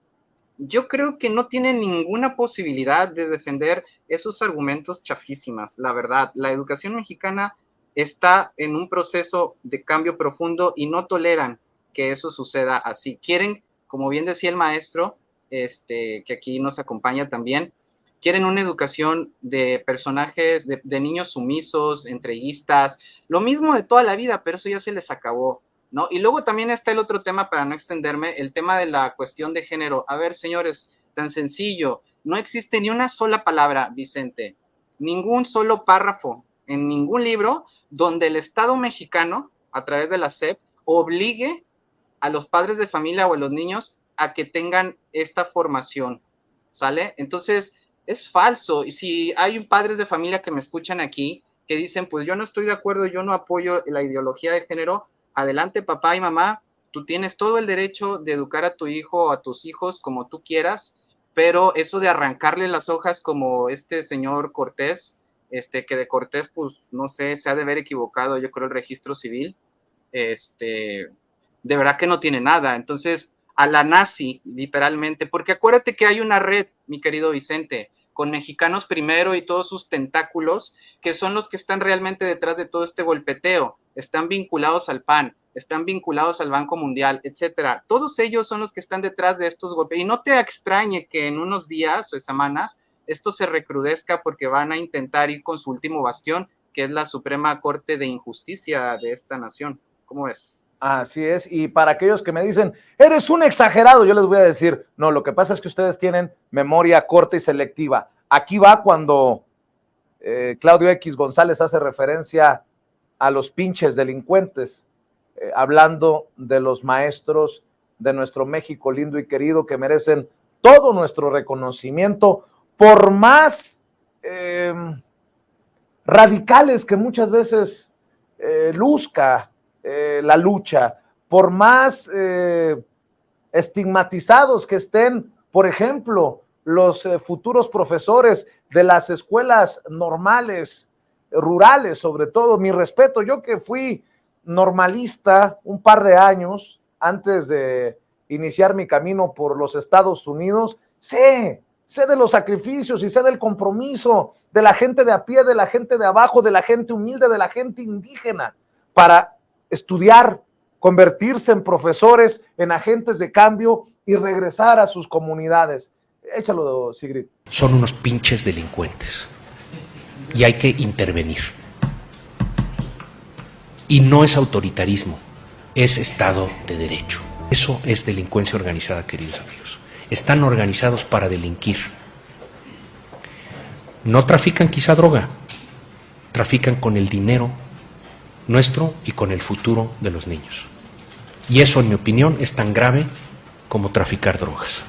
yo creo que no tiene ninguna posibilidad de defender esos argumentos chafísimas. La verdad, la educación mexicana está en un proceso de cambio profundo y no toleran que eso suceda así. Quieren, como bien decía el maestro, que aquí nos acompaña también, quieren una educación de personajes, de niños sumisos, entreguistas, lo mismo de toda la vida, pero eso ya se les acabó, ¿no? Y luego también está el otro tema, para no extenderme, el tema de la cuestión de género. A ver, señores, tan sencillo, no existe ni una sola palabra, Vicente, ningún solo párrafo en ningún libro donde el Estado mexicano, a través de la SEP, obligue a los padres de familia o a los niños a que tengan esta formación, ¿sale? Entonces, es falso. Y si hay padres de familia que me escuchan aquí, que dicen, pues yo no estoy de acuerdo, yo no apoyo la ideología de género, adelante, papá y mamá, tú tienes todo el derecho de educar a tu hijo o a tus hijos como tú quieras, pero eso de arrancarle las hojas como este señor Cortés, que de Cortés, pues, no sé, se ha de haber equivocado, yo creo, el registro civil, de verdad que no tiene nada. Entonces, a la nazi, literalmente, porque acuérdate que hay una red, mi querido Vicente, con Mexicanos Primero y todos sus tentáculos, que son los que están realmente detrás de todo este golpeteo, están vinculados al PAN, están vinculados al Banco Mundial, etcétera. Todos ellos son los que están detrás de estos golpes. Y no te extrañe que en unos días o semanas esto se recrudezca porque van a intentar ir con su último bastión, que es la Suprema Corte de Injusticia de esta nación. ¿Cómo ves? Así es, y para aquellos que me dicen, eres un exagerado, yo les voy a decir, no, lo que pasa es que ustedes tienen memoria corta y selectiva. Aquí va cuando Claudio X González hace referencia a los pinches delincuentes, hablando de los maestros de nuestro México lindo y querido, que merecen todo nuestro reconocimiento, por más radicales que muchas veces luzca la lucha, por más estigmatizados que estén, por ejemplo, los futuros profesores de las escuelas normales, rurales sobre todo. Mi respeto, yo que fui normalista un par de años antes de iniciar mi camino por los Estados Unidos, sé de los sacrificios y sé del compromiso de la gente de a pie, de la gente de abajo, de la gente humilde, de la gente indígena, para estudiar, convertirse en profesores, en agentes de cambio y regresar a sus comunidades. Échalo, Sigrid. Son unos pinches delincuentes y hay que intervenir. Y no es autoritarismo, es Estado de Derecho. Eso es delincuencia organizada, queridos amigos. Están organizados para delinquir. No trafican quizá droga, trafican con el dinero nuestro y con el futuro de los niños. Y eso, en mi opinión, es tan grave como traficar drogas.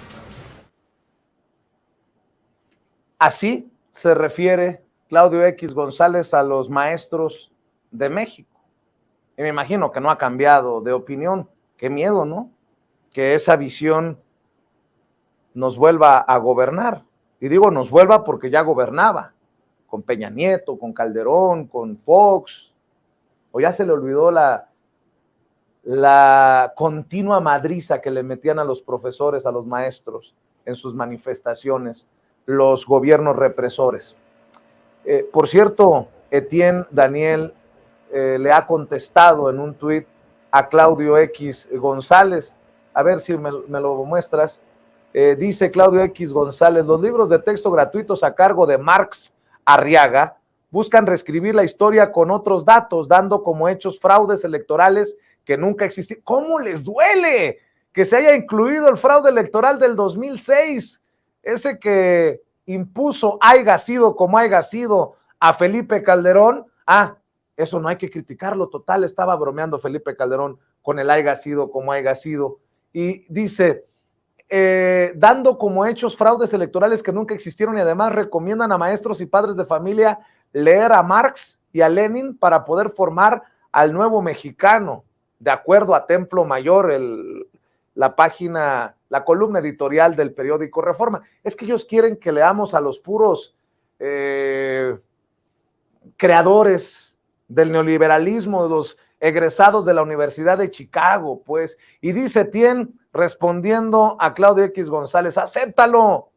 Así se refiere Claudio X González a los maestros de México. Y me imagino que no ha cambiado de opinión. Qué miedo, ¿no? Que esa visión nos vuelva a gobernar. Y digo nos vuelva porque ya gobernaba, con Peña Nieto, con Calderón, con Fox, o ya se le olvidó la continua madriza que le metían a los profesores, a los maestros, en sus manifestaciones, los gobiernos represores. Por cierto, Etienne Daniel le ha contestado en un tuit a Claudio X González. A ver si me lo muestras. Dice Claudio X González: los libros de texto gratuitos a cargo de Marx Arriaga buscan reescribir la historia con otros datos, dando como hechos fraudes electorales que nunca existieron. ¿Cómo les duele que se haya incluido el fraude electoral del 2006? Ese que impuso, haya sido como haya sido, a Felipe Calderón. Eso no hay que criticarlo, total, estaba bromeando Felipe Calderón con el haya sido como haya sido. Y dice, dando como hechos fraudes electorales que nunca existieron, y además recomiendan a maestros y padres de familia leer a Marx y a Lenin para poder formar al nuevo mexicano, de acuerdo a Templo Mayor, la página, la columna editorial del periódico Reforma. Es que ellos quieren que leamos a los puros creadores del neoliberalismo, los egresados de la Universidad de Chicago, pues. Y dice Tien, respondiendo a Claudio X González: acéptalo,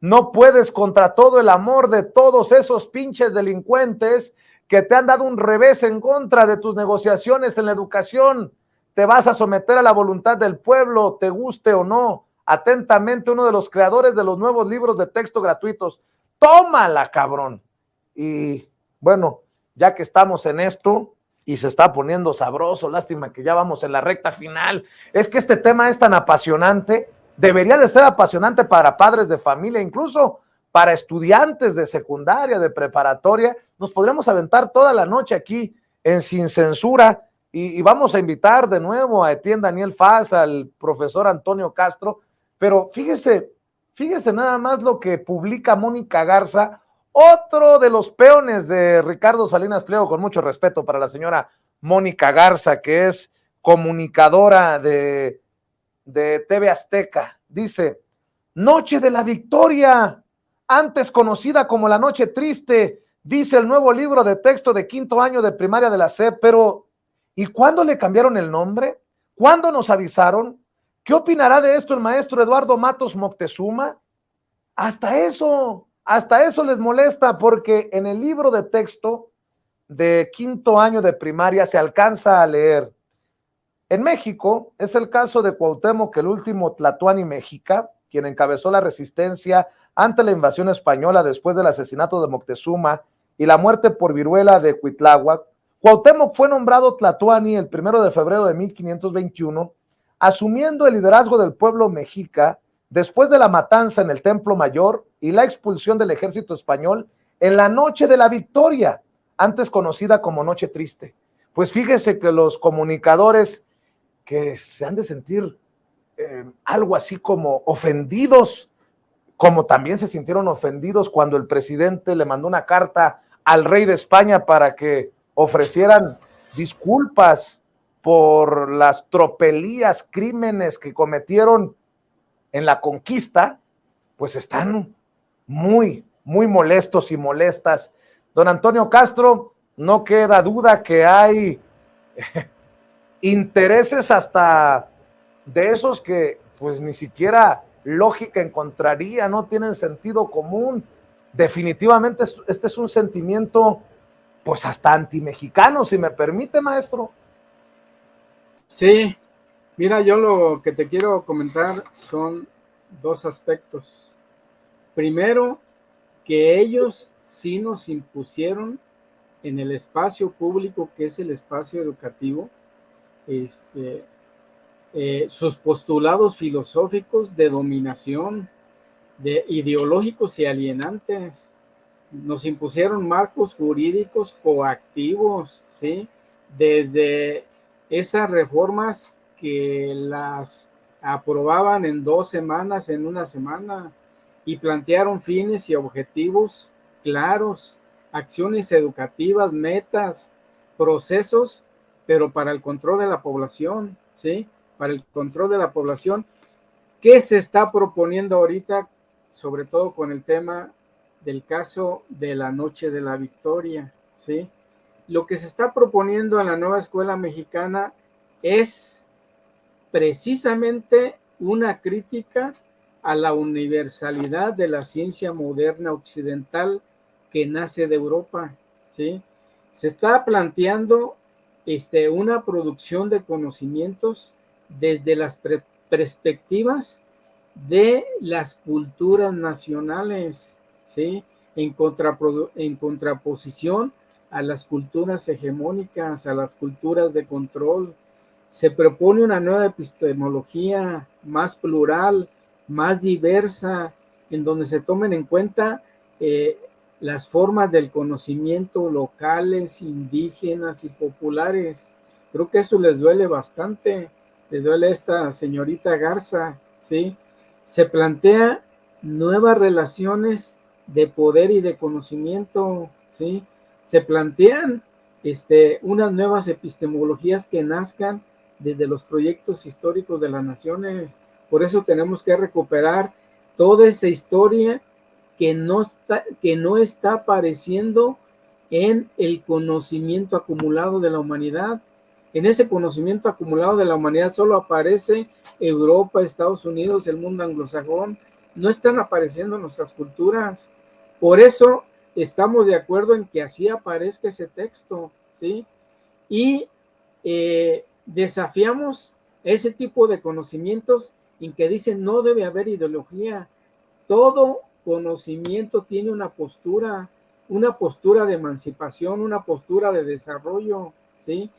no puedes contra todo el amor de todos esos pinches delincuentes que te han dado un revés en contra de tus negociaciones en la educación. Te vas a someter a la voluntad del pueblo, te guste o no. Atentamente, uno de los creadores de los nuevos libros de texto gratuitos. Tómala, cabrón. Y bueno, ya que estamos en esto y se está poniendo sabroso, lástima que ya vamos en la recta final. Es que este tema es tan apasionante, debería de ser apasionante para padres de familia, incluso para estudiantes de secundaria, de preparatoria. Nos podremos aventar toda la noche aquí en Sin Censura, y vamos a invitar de nuevo a Etienne Daniel Faz, al profesor Antonio Castro, pero fíjese nada más lo que publica Mónica Garza, otro de los peones de Ricardo Salinas Pliego, con mucho respeto para la señora Mónica Garza, que es comunicadora de TV Azteca. Dice: Noche de la Victoria, antes conocida como La Noche Triste, dice el nuevo libro de texto de quinto año de primaria de la SEP, pero ¿y cuándo le cambiaron el nombre? ¿Cuándo nos avisaron? ¿Qué opinará de esto el maestro Eduardo Matos Moctezuma? Hasta eso les molesta, porque en el libro de texto de quinto año de primaria se alcanza a leer: en México es el caso de Cuauhtémoc, el último tlatoani mexica, quien encabezó la resistencia ante la invasión española después del asesinato de Moctezuma y la muerte por viruela de Cuitláhuac. Cuauhtémoc fue nombrado tlatoani el 1 de febrero de 1521, asumiendo el liderazgo del pueblo mexica después de la matanza en el Templo Mayor y la expulsión del ejército español en la Noche de la Victoria, antes conocida como Noche Triste. Pues fíjese que los comunicadores que se han de sentir algo así como ofendidos, como también se sintieron ofendidos cuando el presidente le mandó una carta al rey de España para que ofrecieran disculpas por las tropelías, crímenes que cometieron en la conquista, pues están muy, muy molestos y molestas. Don Antonio Castro, no queda duda que hay intereses hasta de esos que pues ni siquiera lógica encontraría, no tienen sentido común. Definitivamente este es un sentimiento pues hasta antimexicano, si me permite, maestro. Sí, mira, yo lo que te quiero comentar son dos aspectos. Primero, que ellos sí nos impusieron en el espacio público, que es el espacio educativo, sus postulados filosóficos de dominación, de ideológicos y alienantes. nos impusieron marcos jurídicos coactivos, ¿sí? Desde esas reformas que las aprobaban en 2 semanas, en 1 semana, y plantearon fines y objetivos claros, acciones educativas, metas, procesos, pero para el control de la población, ¿sí? Para el control de la población. ¿Qué se está proponiendo ahorita, sobre todo con el tema del caso de la Noche de la Victoria, ¿sí? Lo que se está proponiendo en la nueva escuela mexicana es precisamente una crítica a la universalidad de la ciencia moderna occidental que nace de Europa, ¿sí? Se está planteando una producción de conocimientos desde las perspectivas de las culturas nacionales, ¿sí? En contraposición a las culturas hegemónicas, a las culturas de control. Se propone una nueva epistemología más plural, más diversa, en donde se tomen en cuenta las formas del conocimiento locales, indígenas y populares. Creo que eso les duele bastante, les duele a esta señorita Garza, ¿sí? Se plantea nuevas relaciones de poder y de conocimiento, ¿sí? Se plantean unas nuevas epistemologías que nazcan desde los proyectos históricos de las naciones. Por eso tenemos que recuperar toda esa historia que no está apareciendo en el conocimiento acumulado de la humanidad. En ese conocimiento acumulado de la humanidad solo aparece Europa, Estados Unidos, el mundo anglosajón. No están apareciendo nuestras culturas. Por eso estamos de acuerdo en que así aparezca ese texto, ¿sí? Y desafiamos ese tipo de conocimientos en que dicen no debe haber ideología. Todo conocimiento tiene una postura de emancipación, una postura de desarrollo, ¿sí?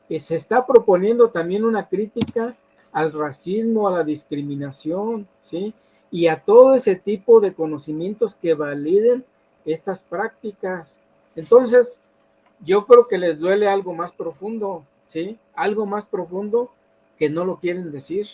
Y se está proponiendo también una crítica al racismo, a la discriminación, ¿sí? Y a todo ese tipo de conocimientos que validen estas prácticas. Entonces, yo creo que les duele algo más profundo, ¿sí? Algo más profundo que no lo quieren decir.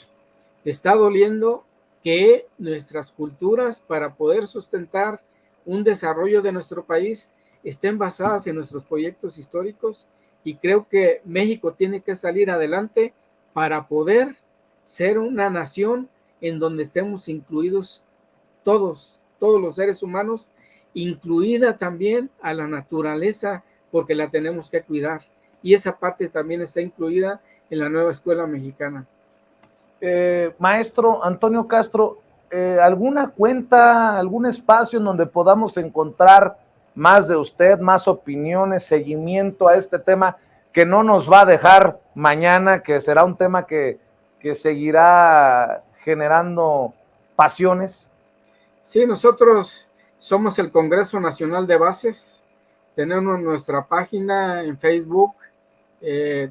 Está doliendo que nuestras culturas, para poder sustentar un desarrollo de nuestro país, estén basadas en nuestros proyectos históricos, y creo que México tiene que salir adelante para poder ser una nación en donde estemos incluidos todos los seres humanos, incluida también a la naturaleza, porque la tenemos que cuidar. Y esa parte también está incluida en la nueva escuela mexicana. Maestro Antonio Castro, ¿alguna cuenta, algún espacio en donde podamos encontrar más de usted, más opiniones, seguimiento a este tema que no nos va a dejar mañana, que será un tema que seguirá generando pasiones? Sí, nosotros somos el Congreso Nacional de Bases, tenemos nuestra página en Facebook,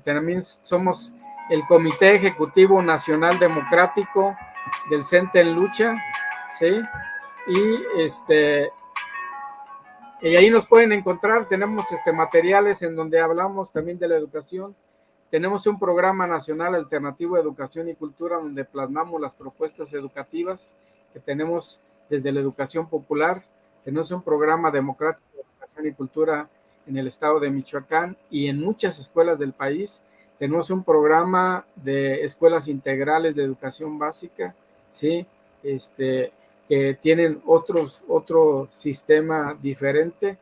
también somos el Comité Ejecutivo Nacional Democrático del CENTE en Lucha, ¿sí? Y ahí nos pueden encontrar. Tenemos materiales en donde hablamos también de la educación. Tenemos un programa nacional alternativo de educación y cultura donde plasmamos las propuestas educativas que tenemos desde la educación popular. Tenemos un programa democrático de educación y cultura en el estado de Michoacán y en muchas escuelas del país. Tenemos un programa de escuelas integrales de educación básica, ¿sí? Que tienen otro sistema diferente.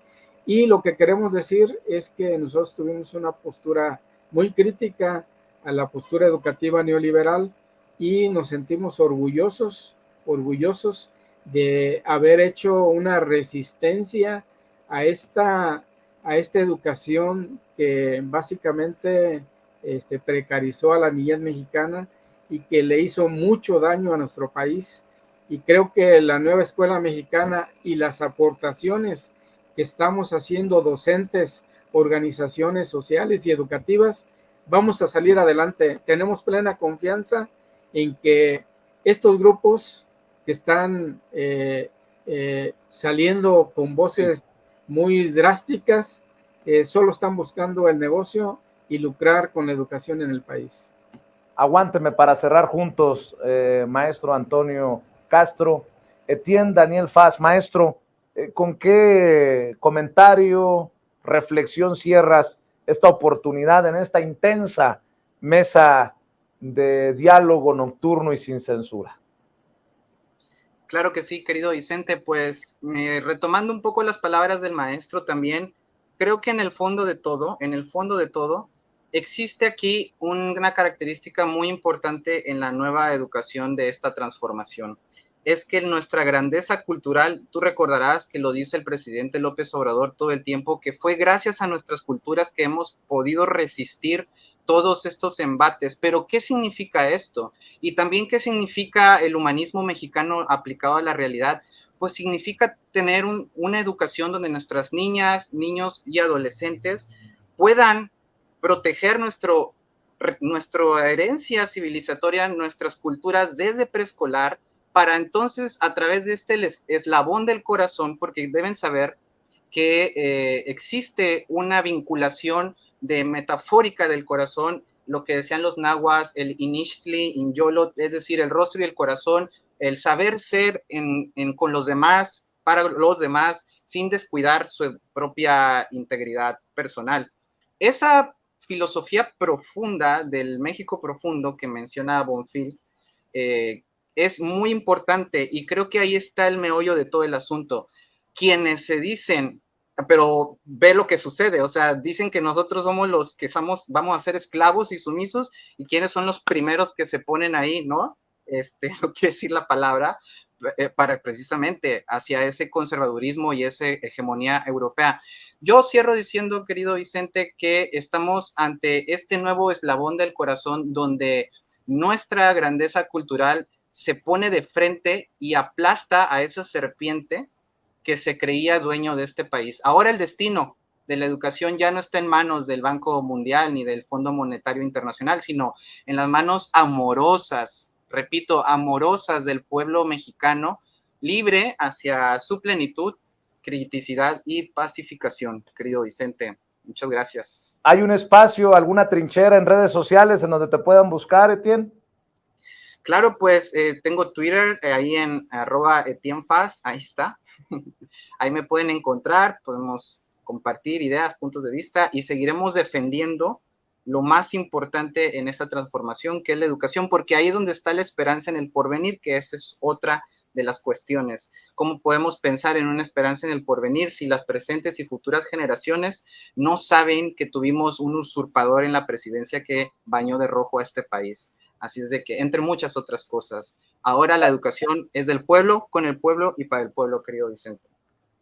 Y lo que queremos decir es que nosotros tuvimos una postura muy crítica a la postura educativa neoliberal y nos sentimos orgullosos de haber hecho una resistencia a esta educación que básicamente precarizó a la niñez mexicana y que le hizo mucho daño a nuestro país. Y creo que la nueva escuela mexicana y las aportaciones que estamos haciendo docentes, organizaciones sociales y educativas, vamos a salir adelante. Tenemos plena confianza en que estos grupos que están saliendo con voces muy drásticas, solo están buscando el negocio y lucrar con la educación en el país. Aguánteme para cerrar juntos, maestro Antonio Castro. Etienne Daniel Faz, maestro, ¿con qué comentario, reflexión cierras esta oportunidad en esta intensa mesa de diálogo nocturno y sin censura? Claro que sí, querido Vicente, pues retomando un poco las palabras del maestro también, creo que en el fondo de todo, existe aquí una característica muy importante en la nueva educación de esta transformación. Es que nuestra grandeza cultural, tú recordarás que lo dice el presidente López Obrador todo el tiempo, que fue gracias a nuestras culturas que hemos podido resistir todos estos embates. Pero ¿qué significa esto? Y también ¿qué significa el humanismo mexicano aplicado a la realidad? Pues significa tener una educación donde nuestras niñas, niños y adolescentes puedan proteger nuestra herencia civilizatoria, nuestras culturas desde preescolar, para entonces a través de este eslabón del corazón, porque deben saber que existe una vinculación de metafórica del corazón, lo que decían los nahuas, el inixtli, inyolot, es decir, el rostro y el corazón, el saber ser con los demás, para los demás, sin descuidar su propia integridad personal. Esa filosofía profunda del México profundo que menciona Bonfil es muy importante y creo que ahí está el meollo de todo el asunto. Quienes se dicen, pero ve lo que sucede, o sea, dicen que nosotros somos los que vamos a ser esclavos y sumisos, y quiénes son los primeros que se ponen ahí, ¿no? No quiero decir la palabra, para precisamente hacia ese conservadurismo y esa hegemonía europea. Yo cierro diciendo, querido Vicente, que estamos ante este nuevo eslabón del corazón donde nuestra grandeza cultural se pone de frente y aplasta a esa serpiente que se creía dueño de este país. Ahora el destino de la educación ya no está en manos del Banco Mundial ni del Fondo Monetario Internacional, sino en las manos amorosas, repito, amorosas del pueblo mexicano, libre hacia su plenitud, criticidad y pacificación. Querido Vicente, muchas gracias. ¿Hay un espacio, alguna trinchera en redes sociales en donde te puedan buscar, Etienne? Claro, pues tengo Twitter ahí en @EtienneFaz, ahí está. Ahí me pueden encontrar, podemos compartir ideas, puntos de vista y seguiremos defendiendo lo más importante en esta transformación, que es la educación, porque ahí es donde está la esperanza en el porvenir, que esa es otra de las cuestiones. ¿Cómo podemos pensar en una esperanza en el porvenir si las presentes y futuras generaciones no saben que tuvimos un usurpador en la presidencia que bañó de rojo a este país? Así es de que, entre muchas otras cosas, ahora la educación es del pueblo, con el pueblo y para el pueblo, querido Vicente.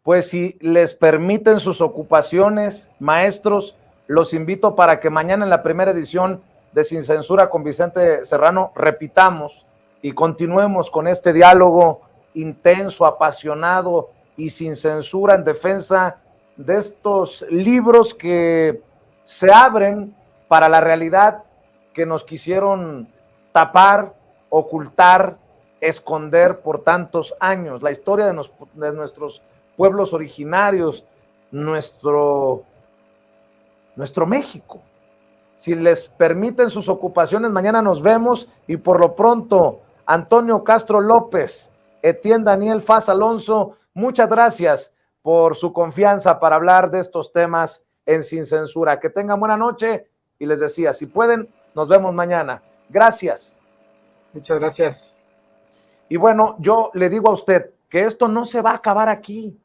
Pues si les permiten sus ocupaciones, maestros, los invito para que mañana en la primera edición de Sin Censura con Vicente Serrano repitamos y continuemos con este diálogo intenso, apasionado y sin censura en defensa de estos libros que se abren para la realidad que nos quisieron tapar, ocultar, esconder por tantos años. La historia de nuestros pueblos originarios, nuestro México. Si les permiten sus ocupaciones, mañana nos vemos y por lo pronto, Antonio Castro López, Etienne Daniel Faz Alonso, muchas gracias por su confianza para hablar de estos temas en Sin Censura. Que tengan buena noche y les decía, si pueden, nos vemos mañana. Gracias. Muchas gracias. Y bueno, yo le digo a usted que esto no se va a acabar aquí,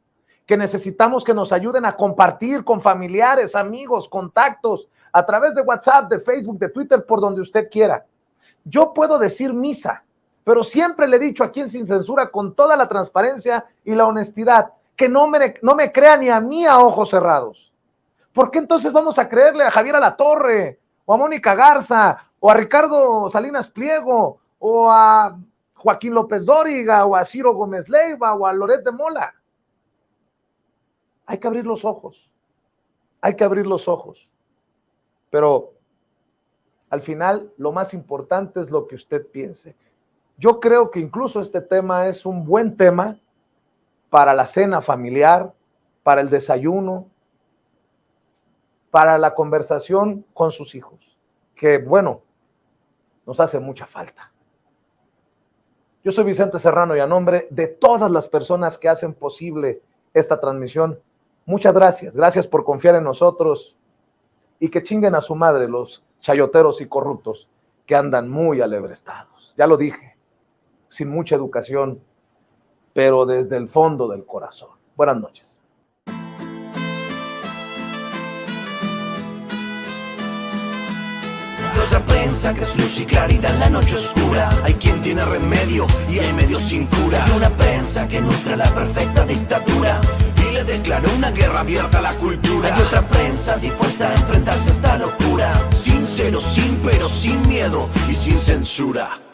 que necesitamos que nos ayuden a compartir con familiares, amigos, contactos, a través de WhatsApp, de Facebook, de Twitter, por donde usted quiera. Yo puedo decir misa, pero siempre le he dicho aquí en Sin Censura, con toda la transparencia y la honestidad, que no me crea ni a mí a ojos cerrados. ¿Por qué entonces vamos a creerle a Javier Alatorre, o a Mónica Garza, o a Ricardo Salinas Pliego, o a Joaquín López Dóriga, o a Ciro Gómez Leiva, o a Loret de Mola? Hay que abrir los ojos, hay que abrir los ojos. Pero al final lo más importante es lo que usted piense. Yo creo que incluso este tema es un buen tema para la cena familiar, para el desayuno, para la conversación con sus hijos, que bueno, nos hace mucha falta. Yo soy Vicente Serrano y a nombre de todas las personas que hacen posible esta transmisión, muchas gracias. Gracias por confiar en nosotros y que chinguen a su madre los chayoteros y corruptos que andan muy alebrestados. Ya lo dije, sin mucha educación, pero desde el fondo del corazón. Buenas noches. Otra prensa que es luz y claridad en la noche oscura. Hay quien tiene remedio y hay medios sin cura. Hay una prensa que nutre la perfecta dictadura y le declaró una guerra abierta a la cultura. Hay otra prensa dispuesta a enfrentarse a esta locura, sincero, sin pero, sin miedo y sin censura.